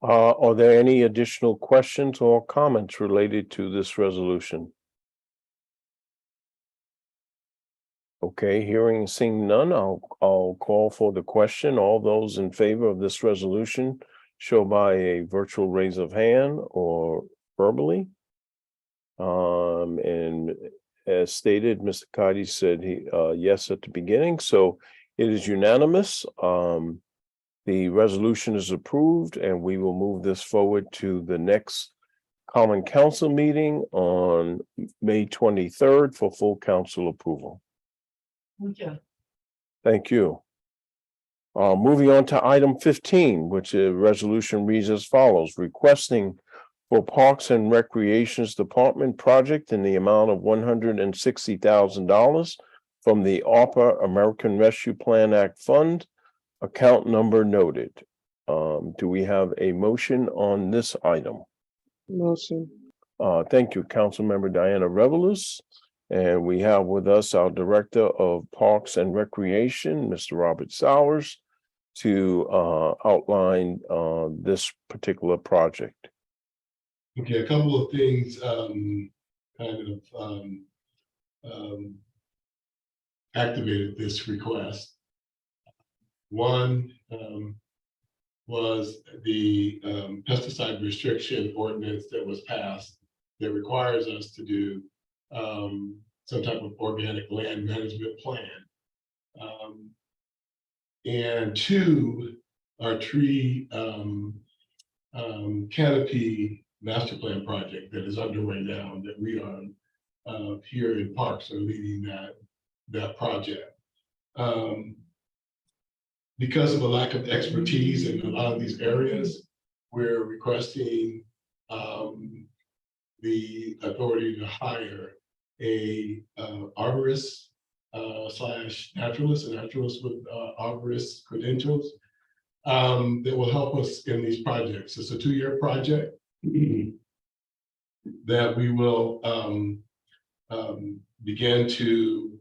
Are there any additional questions or comments related to this resolution? Okay, hearing and seeing none, I'll call for the question. All those in favor of this resolution show by a virtual raise of hand or verbally. And as stated, Mr. Cotty said yes at the beginning, so it is unanimous. The resolution is approved, and we will move this forward to the next Common Council meeting on May 23rd for full council approval. Thank you. Thank you. Moving on to item 15, which a resolution reads as follows: requesting for Parks and Recreations Department project in the amount of $160,000 from the ARPA American Rescue Plan Act Fund, account number noted. Do we have a motion on this item? Motion. Thank you, Councilmember Diana Revelous. And we have with us our Director of Parks and Recreation, Mr. Robert Sowers, to outline this particular project. Okay, a couple of things activated this request. One was the pesticide restriction ordinance that was passed that requires us to do some type of organic land management plan. And two, our tree canopy master plan project that is underway now, that we are here in Parks are leading that project. Because of a lack of expertise in a lot of these areas, we're requesting the authority to hire a arborist slash naturalist, a naturalist with arborist credentials that will help us in these projects. It's a 2-year project that we will begin to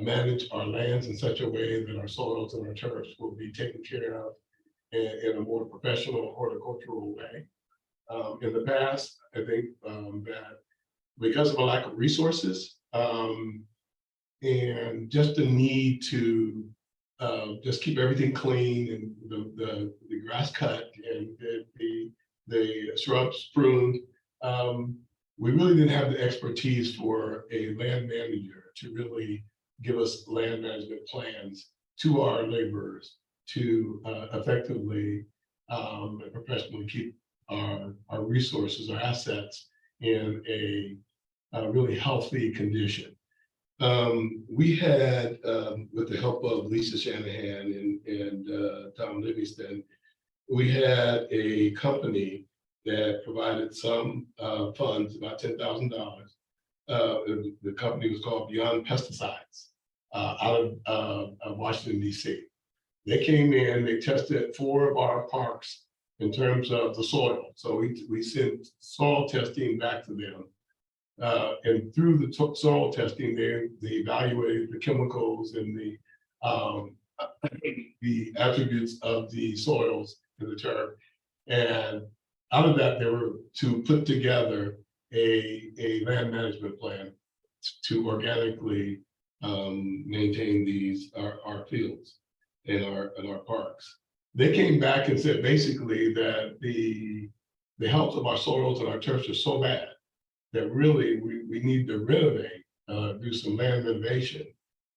manage our lands in such a way that our soils and our turfs will be taken care of in a more professional horticultural way. In the past, I think that because of a lack of resources and just the need to just keep everything clean and the grass cut and the shrubs pruned, we really didn't have the expertise for a land manager to really give us land management plans to our laborers to effectively and professionally keep our resources, our assets in a really healthy condition. We had, with the help of Lisa Shanahan and Tom Livingston, we had a company that provided some funds, about $10,000. The company was called Beyond Pesticides out of Washington, D.C. They came in, they tested 4 of our parks in terms of the soil. So we sent soil testing back to them. And through the soil testing, they evaluated the chemicals and the attributes of the soils in the turf. And out of that, they were to put together a land management plan to organically maintain our fields and our parks. they came back and said basically that the health of our soils and our turfs are so bad that really we need to renovate, do some land renovation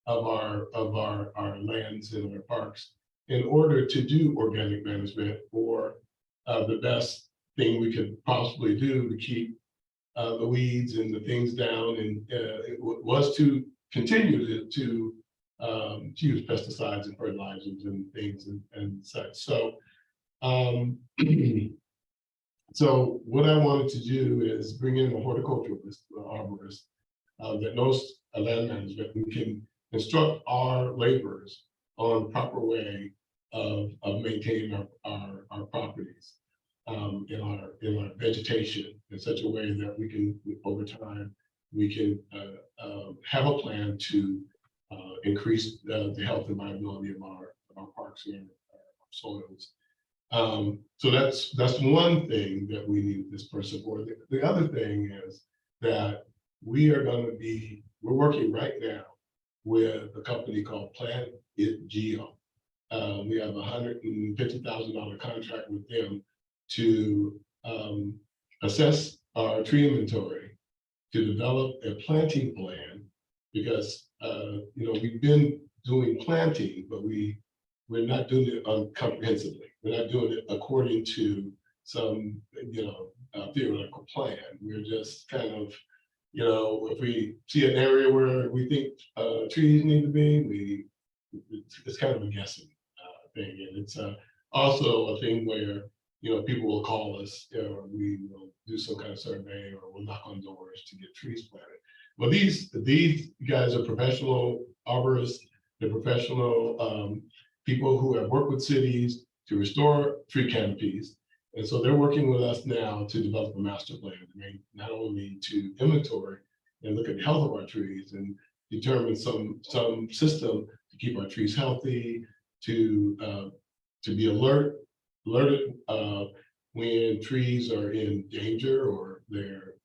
of our lands and our parks in order to do organic management, or the best thing we could possibly do to keep the weeds and the things down, and it was to continue to use pesticides and fertilizers and things and such. So so what I wanted to do is bring in a horticulturalist, arborist that knows land management, and can instruct our laborers on the proper way of maintaining our properties, in our vegetation in such a way that we can, over time, we can have a plan to increase the health and viability of our parks and our soils. So that's one thing that we need this person for. The other thing is that we're working right now with a company called Plant It Geo. We have $150,000 contract with them to assess our tree inventory, to develop a planting plan, because we've been doing planting, but we're not doing it comprehensively. We're not doing it according to some theoretical plan. We're just kind of, if we see an area where we think trees need to be, it's kind of a guessing thing, and it's also a thing where people will call us, or we will do some kind of survey, or we'll knock on doors to get trees planted. Well, these guys are professional arborists. They're professional people who have worked with cities to restore tree canopies. And so they're working with us now to develop a master plan, not only to inventory and look at the health of our trees and determine some system to keep our trees healthy, to be alerted when trees are in danger, or they're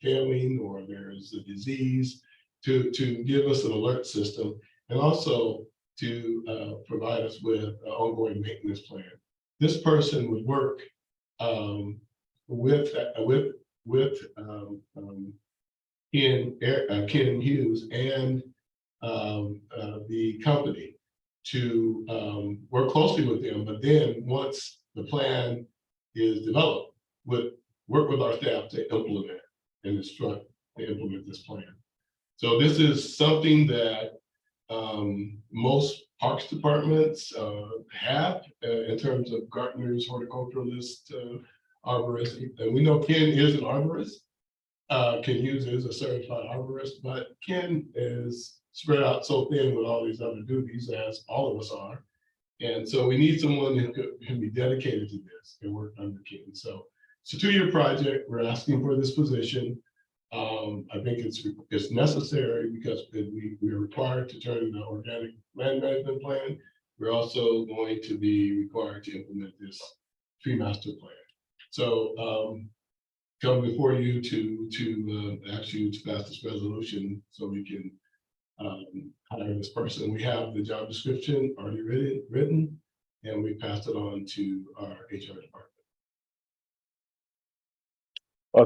failing, or there's a disease, to give us an alert system, and also to provide us with an ongoing maintenance plan. This person would work with Ken Hughes and the company to work closely with them. But then once the plan is developed, would work with our staff to implement and instruct to implement this plan. So this is something that most parks departments have in terms of gardeners, horticulturalists, arborists. And we know Ken is an arborist. Ken Hughes is a certified arborist, but Ken is spread out so thin with all these other duties, as all of us are. And so we need someone who can be dedicated to this and work under Ken. So it's a 2-year project. We're asking for this position. I think it's necessary because we're required to turn in the organic land management plan. We're also going to be required to implement this tree master plan. So come before you to ask you to pass this resolution so we can hire this person. We have the job description already written, and we passed it on to our HR department.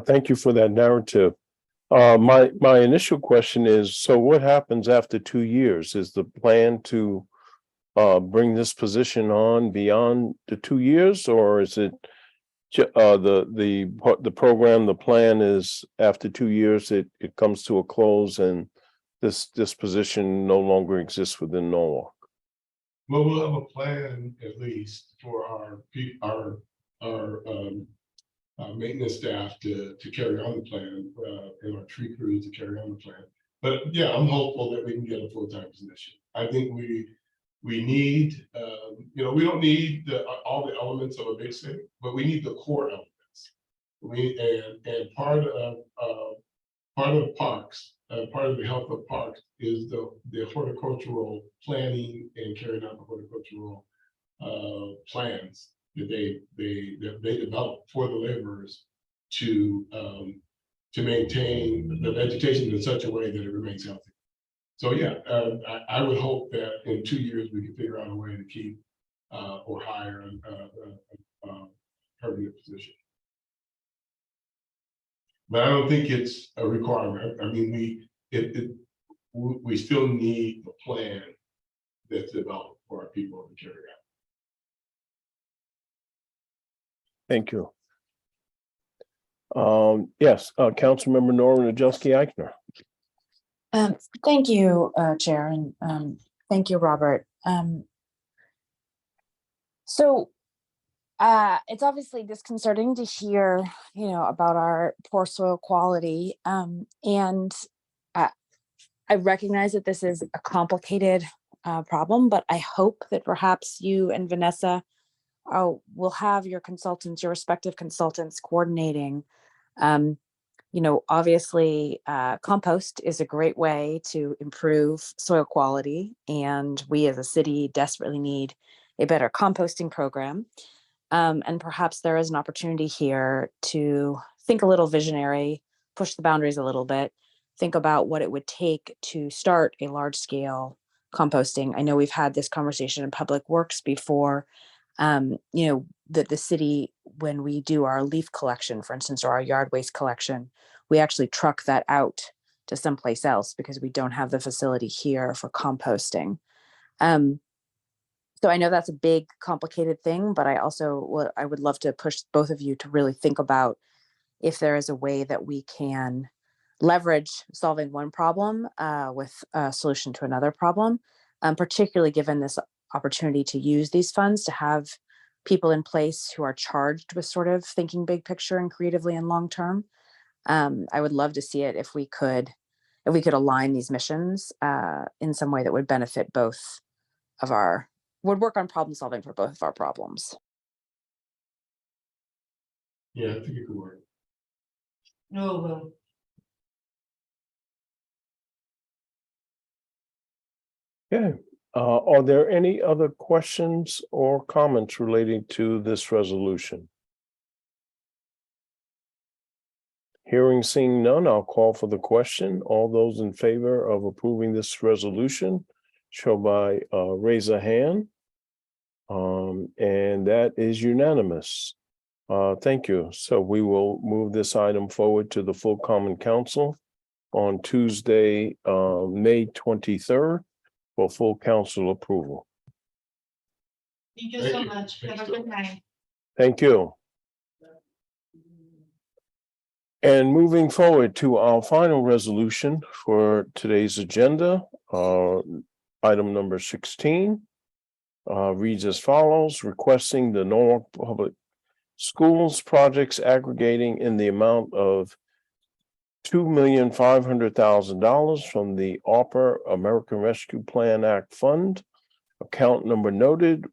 Thank you for that narrative. My initial question is, so what happens after 2 years? Is the plan to bring this position on beyond the 2 years, or is it the program, the plan is after 2 years, it comes to a close and this position no longer exists within Norwalk? Well, we'll have a plan at least for our maintenance staff to carry on the plan, and our tree crews to carry on the plan. But yeah, I'm hopeful that we can get a full-time position. I think we need, we don't need all the elements of a big city, but we need the core elements. And part of parks, part of the health of parks is the horticultural planning and carrying out the horticultural plans that they develop for the laborers to maintain the vegetation in such a way that it remains healthy. So yeah, I would hope that in 2 years we can figure out a way to keep or hire a permanent position. But I don't think it's a requirement. I mean, we still need a plan that's developed for our people to carry out. Thank you. Yes, Councilmember Nora Najewski-Eichner. Thank you, Chair, and thank you, Robert. So it's obviously disconcerting to hear, about our poor soil quality. And I recognize that this is a complicated problem, but I hope that perhaps you and Vanessa will have your respective consultants coordinating. Obviously, compost is a great way to improve soil quality, and we as a city desperately need a better composting program. And perhaps there is an opportunity here to think a little visionary, push the boundaries a little bit, think about what it would take to start a large-scale composting. I know we've had this conversation in Public Works before, that the city, when we do our leaf collection, for instance, or our yard waste collection, we actually truck that out to someplace else because we don't have the facility here for composting. So I know that's a big, complicated thing, but I would love to push both of you to really think about if there is a way that we can leverage solving one problem with a solution to another problem, particularly given this opportunity to use these funds to have people in place who are charged with sort of thinking big picture and creatively and long term. I would love to see it if we could align these missions in some way that would benefit would work on problem solving for both of our problems. Yeah, I think it could work. No, well. Okay. Are there any other questions or comments relating to this resolution? Hearing, seeing none, I'll call for the question. All those in favor of approving this resolution show by raise a hand. And that is unanimous. Thank you. So we will move this item forward to the full Common Council on Tuesday, May 23rd for full council approval. Thank you so much. Have a good night. Thank you. And moving forward to our final resolution for today's agenda, item number 16 reads as follows: requesting the Norwalk Public Schools projects aggregating in the amount of $2,500,000 from the ARPA American Rescue Plan Act Fund, account number noted,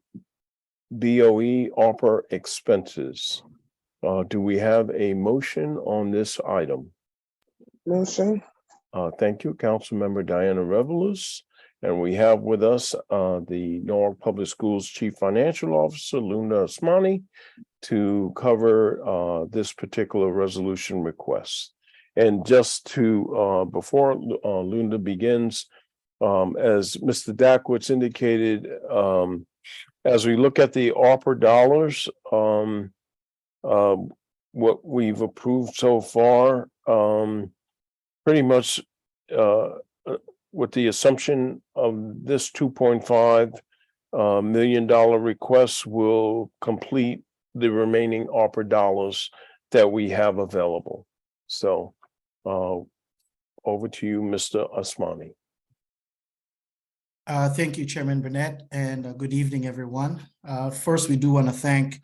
BOE ARPA expenses. Do we have a motion on this item? Motion. Thank you, Councilmember Diana Revelous. And we have with us the Norwalk Public Schools Chief Financial Officer, Luna Asmani, to cover this particular resolution request. And just to, before Luna begins, as Mr. Dakowitz indicated, as we look at the ARPA dollars, what we've approved so far, pretty much with the assumption of this $2.5 million request will complete the remaining ARPA dollars that we have available. So over to you, Mr. Asmani. Thank you, Chairman Burnett, and good evening, everyone. First, we do want to thank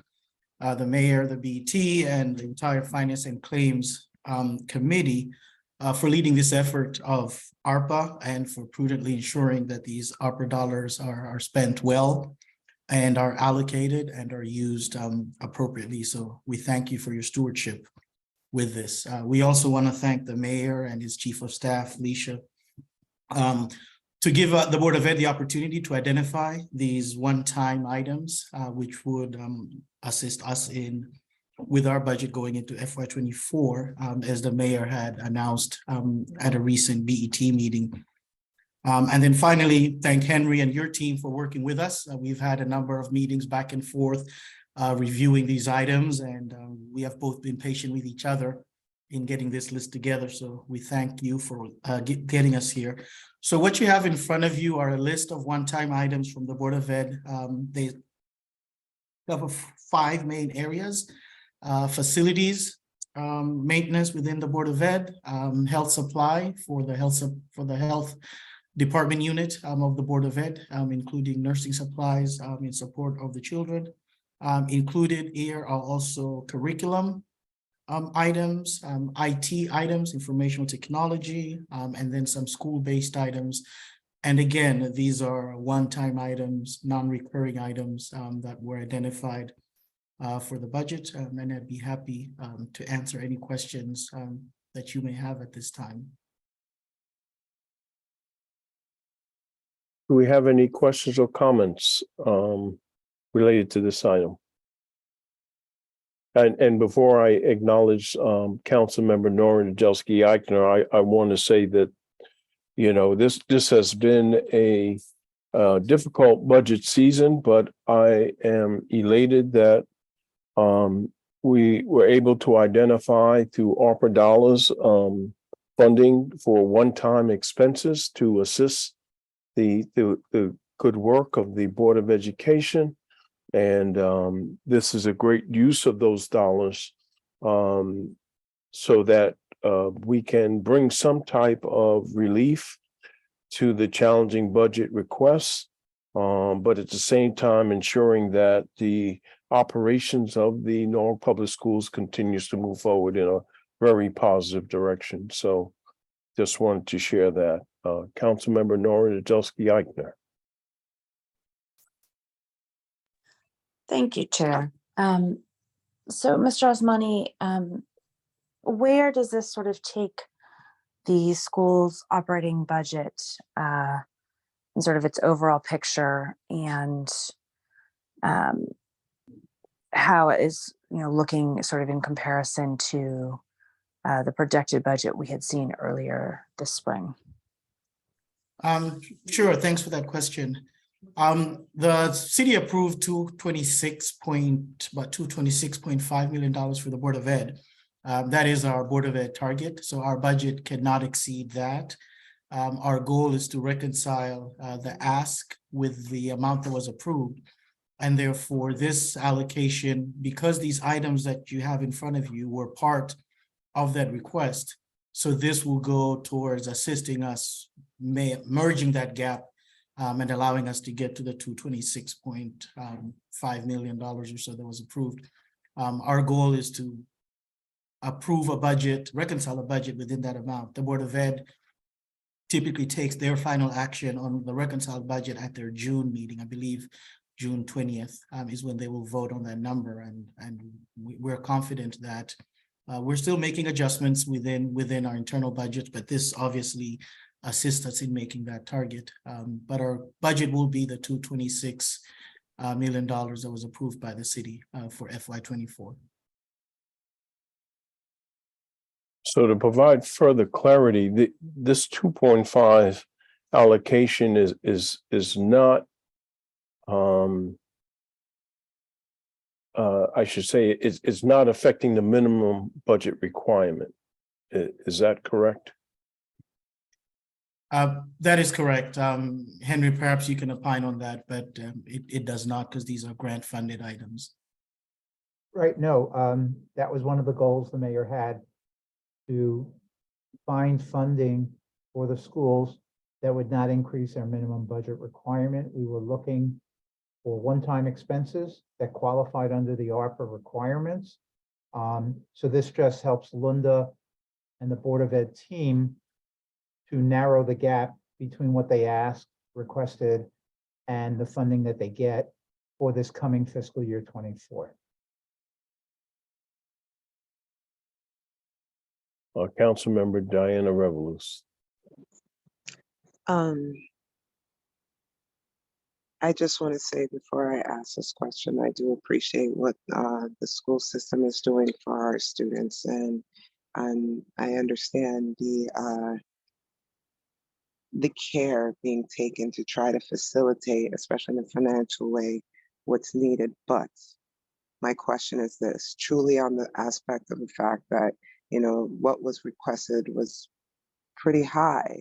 the mayor, the BET, and the entire Finance and Claims Committee for leading this effort of ARPA and for prudently ensuring that these ARPA dollars are spent well and are allocated and are used appropriately. So we thank you for your stewardship with this. We also want to thank the mayor and his chief of staff, Leisha, to give the Board of Ed the opportunity to identify these one-time items, which would assist us with our budget going into FY24, as the mayor had announced at a recent BET meeting. And then finally, thank Henry and your team for working with us. We've had a number of meetings back and forth reviewing these items, and we have both been patient with each other in getting this list together. So we thank you for getting us here. So what you have in front of you are a list of one-time items from the Board of Ed. They cover 5 main areas: facilities, maintenance within the Board of Ed, health supply for the health department unit of the Board of Ed, including nursing supplies in support of the children. Included here are also curriculum items, IT items, informational technology, and then some school-based items. And again, these are one-time items, non-recurring items that were identified for the budget, and I'd be happy to answer any questions that you may have at this time. Do we have any questions or comments related to this item? And before I acknowledge Councilmember Nora Nadelski-Eichner, I want to say that, you know, this has been a difficult budget season, but I am elated that we were able to identify through ARPA dollars funding for one-time expenses to assist the good work of the Board of Education. And this is a great use of those dollars so that we can bring some type of relief to the challenging budget requests, but at the same time ensuring that the operations of the Norwalk Public Schools continues to move forward in a very positive direction. So just wanted to share that. Councilmember Nora Nadelski-Eichner. Thank you, Chair. So, Mr. Osmani, where does this sort of take the school's operating budget and sort of its overall picture, and how it is, you know, looking sort of in comparison to the projected budget we had seen earlier this spring? Sure, thanks for that question. The city approved $226.5 million for the Board of Ed. That is our Board of Ed target, so our budget cannot exceed that. Our goal is to reconcile the ask with the amount that was approved. And therefore, this allocation, because these items that you have in front of you were part of that request, so this will go towards assisting us merging that gap and allowing us to get to the $226.5 million or so that was approved. Our goal is to approve a budget, reconcile a budget within that amount. The Board of Ed typically takes their final action on the reconciled budget at their June meeting. I believe June 20th is when they will vote on that number. And we're confident that we're still making adjustments within our internal budget, but this obviously assist us in making that target. But our budget will be the $226 million that was approved by the city for FY24. So to provide further clarity, this 2.5 allocation is not, I should say, it's not affecting the minimum budget requirement. Is that correct? That is correct. Henry, perhaps you can opine on that, but it does not, because these are grant funded items. Right, no, that was one of the goals the mayor had, to find funding for the schools that would not increase our minimum budget requirement. We were looking for one-time expenses that qualified under the ARPA requirements. So this just helps Linda and the Board of Ed team to narrow the gap between what they asked, requested, and the funding that they get for this coming fiscal year 24. Councilmember Diana Revelous. I just want to say before I ask this question, I do appreciate what the school system is doing for our students, and I understand the care being taken to try to facilitate, especially in a financial way, what's needed. But my question is this, truly on the aspect of the fact that, what was requested was pretty high,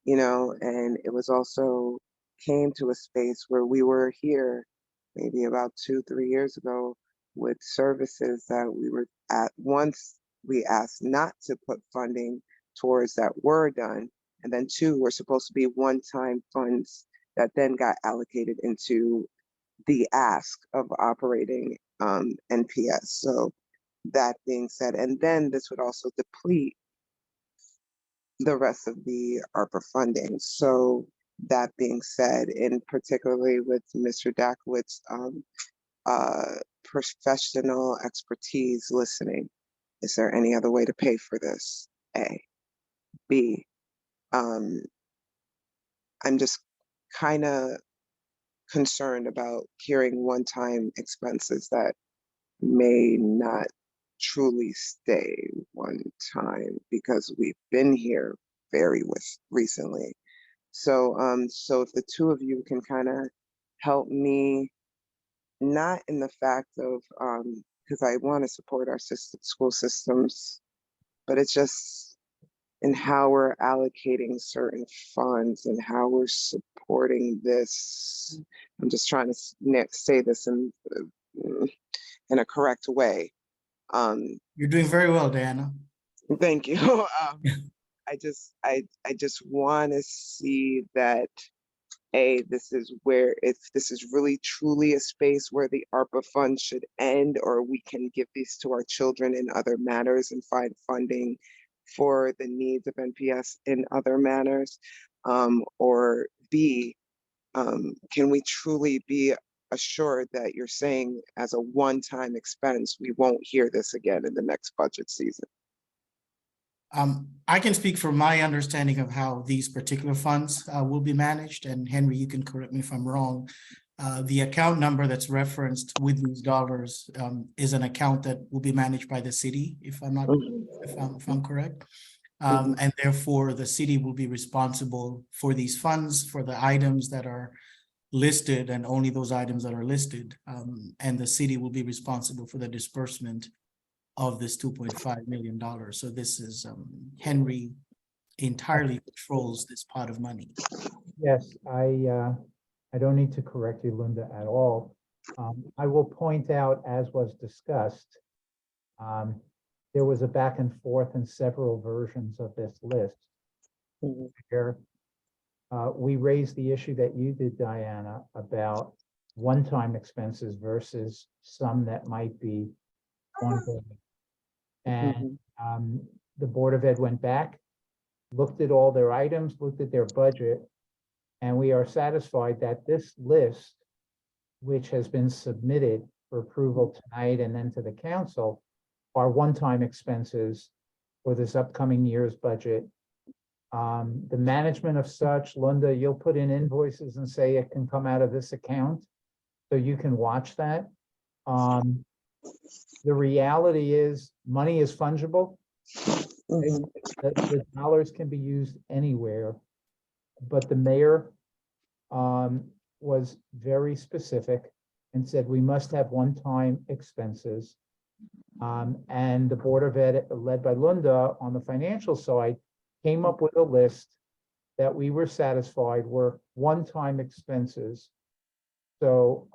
and it was also came to a space where we were here maybe about 2-3 years ago with services that we were at once we asked not to put funding towards that were done. And then 2 were supposed to be one-time funds that then got allocated into the ask of operating NPS. So that being said, and then this would also deplete the rest of the ARPA funding. So that being said, and particularly with Mr. Dakowitz's professional expertise listening, is there any other way to pay for this? A. B. I'm just kind of concerned about hearing one-time expenses that may not truly stay one time because we've been here very recently. So so if the two of you can kind of help me, not in the fact of because I want to support our school systems, but it's just in how we're allocating certain funds and how we're supporting this. I'm just trying to say this in a correct way. You're doing very well, Diana. Thank you. I just want to see that this is where, if this is really truly a space where the ARPA funds should end, or we can give these to our children in other manners and find funding for the needs of NPS in other manners, or B, can we truly be assured that you're saying as a one-time expense, we won't hear this again in the next budget season? I can speak from my understanding of how these particular funds will be managed, and Henry, you can correct me if I'm wrong. The account number that's referenced with these dollars is an account that will be managed by the city, if I'm not, if I'm correct. And therefore the city will be responsible for these funds, for the items that are listed, and only those items that are listed. And the city will be responsible for the disbursement of this $2.5 million. So this is Henry entirely controls this pot of money. Yes, I don't need to correct you, Linda, at all. I will point out, as was discussed, there was a back and forth in several versions of this list. Where we raised the issue that you did, Diana, about one-time expenses versus some that might be ongoing. And the Board of Ed went back, looked at all their items, looked at their budget, and we are satisfied that this list, which has been submitted for approval tonight and then to the council, are one-time expenses for this upcoming year's budget. The management of such, Linda, you'll put in invoices and say it can come out of this account, so you can watch that. The reality is money is fungible. The dollars can be used anywhere, but the mayor was very specific and said we must have one-time expenses. And the Board of Ed, led by Linda on the financial side, came up with a list that we were satisfied were one-time expenses. So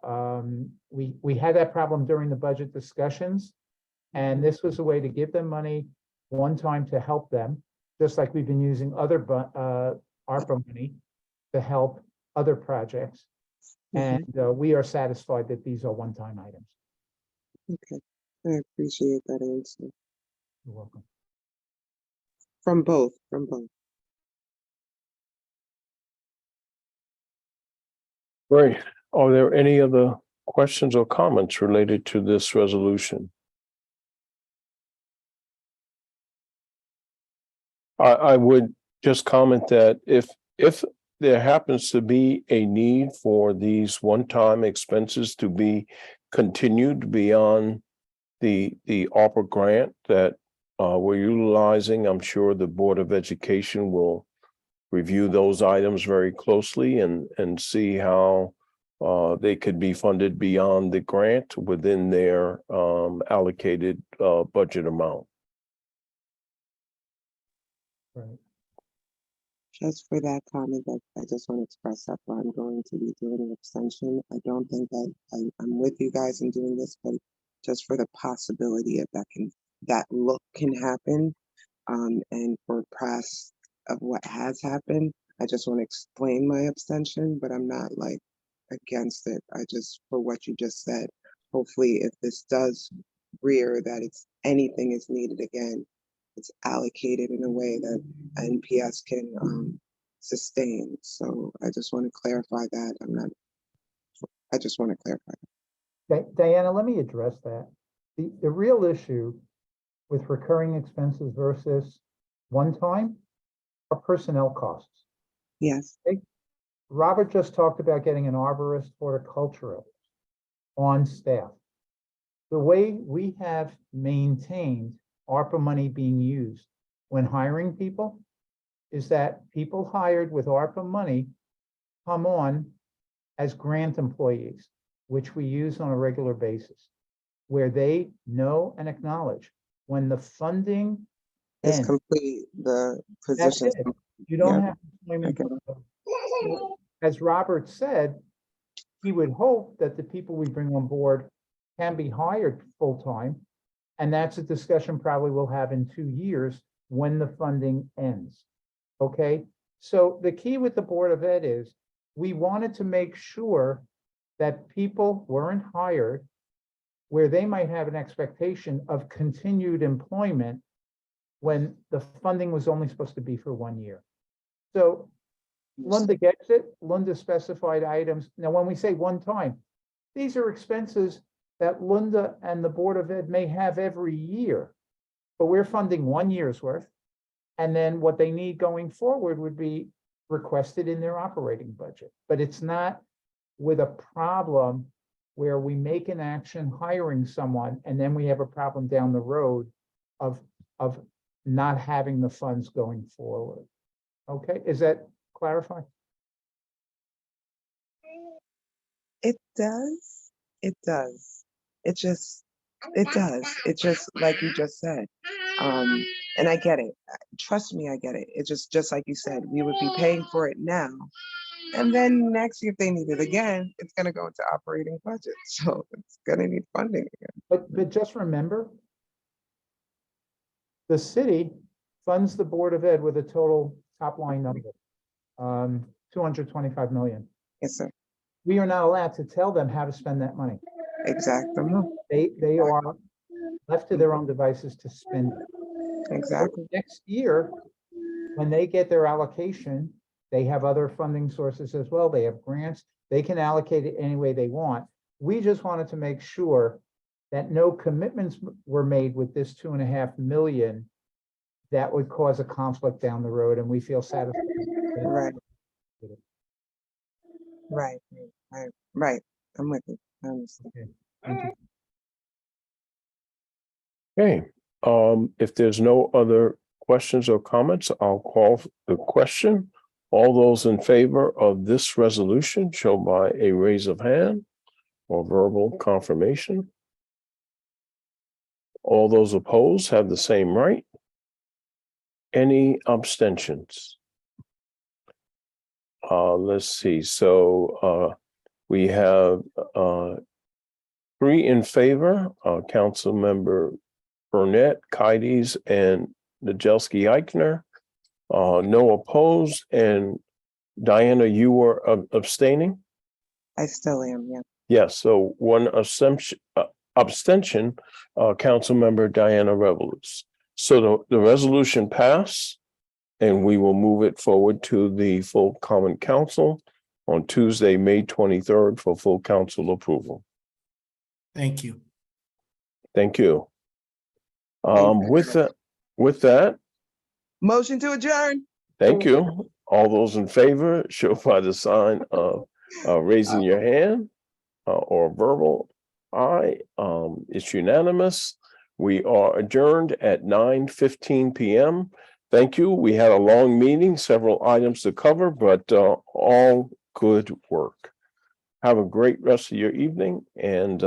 we had that problem during the budget discussions, and this was a way to give them money one time to help them, just like we've been using other ARPA money to help other projects. And we are satisfied that these are one-time items. Okay, I appreciate that answer. You're welcome. From both. Great. Are there any other questions or comments related to this resolution? I would just comment that if there happens to be a need for these one-time expenses to be continued beyond the ARPA grant that we're utilizing, I'm sure the Board of Education will review those items very closely and see how they could be funded beyond the grant within their allocated budget amount. Right. Just for that comment, that I just want to express that I'm going to be doing an extension. I don't think I'm with you guys in doing this, but just for the possibility of that look can happen. And for past of what has happened, I just want to explain my abstention, but I'm not like against it. I just, for what you just said, hopefully if this does rear that anything is needed again, it's allocated in a way that NPS can sustain. So I just want to clarify that. I just want to clarify that. Diana, let me address that. The real issue with recurring expenses versus one-time are personnel costs. Yes. Okay? Robert just talked about getting an arborist horticulturalist on staff. The way we have maintained ARPA money being used when hiring people is that people hired with ARPA money come on as grant employees, which we use on a regular basis, where they know and acknowledge when the funding It's ends. complete, the That's position. it. You don't Yeah. have employment. I get it. As Robert said, he would hope that the people we bring on board can be hired full-time. And that's a discussion probably we'll have in 2 years when the funding ends. Okay, so the key with the Board of Ed is we wanted to make sure that people weren't hired where they might have an expectation of continued employment when the funding was only supposed to be for 1 year. So Lunda gets it. Lunda specified items. Now, when we say one time, these are expenses that Lunda and the Board of Ed may have every year, but we're funding 1 year's worth. And then what they need going forward would be requested in their operating budget. But it's not with a problem where we make an action hiring someone and then we have a problem down the road of not having the funds going forward. Okay, is that clarified? It does. It does. It just like you just said. And I get it. Trust me, I get it. It's just like you said, we would be paying for it now. And then next year, if they need it again, it's gonna go into operating budget. So it's gonna need funding again. But just remember, the city funds the Board of Ed with a total top line number, 225 million. Yes, sir. We are not allowed to tell them how to spend that money. Exactly. They are left to their own devices to spend it. Exactly. Next year, when they get their allocation, they have other funding sources as well. They have grants. They can allocate it any way they want. We just wanted to make sure that no commitments were made with this 2.5 million that would cause a conflict down the road, and we feel satisfied. Right. Right. I'm with you. I understand. Okay. Thank you. Okay, if there's no other questions or comments, I'll call the question. All those in favor of this resolution show by a raise of hand or verbal confirmation. All those opposed have the same right. Any abstentions? Let's see, so we have 3 in favor, Councilmember Burnett, Kides, and Najelski Eichner. No opposed, and Diana, you were abstaining? I still am, yeah. Yes, so 1 abstention, Councilmember Diana Revelous. So the resolution passed, and we will move it forward to the full Common Council on Tuesday, May 23rd for full council approval. Thank you. Thank you. With that, Motion to adjourn. thank you. All those in favor, show by the sign of raising your hand or verbal aye. It's unanimous. We are adjourned at 9:15 p.m. Thank you. We had a long meeting, several items to cover, but all good work. Have a great rest of your evening and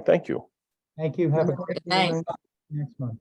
thank you. Thank you. Have a great Thanks. next month.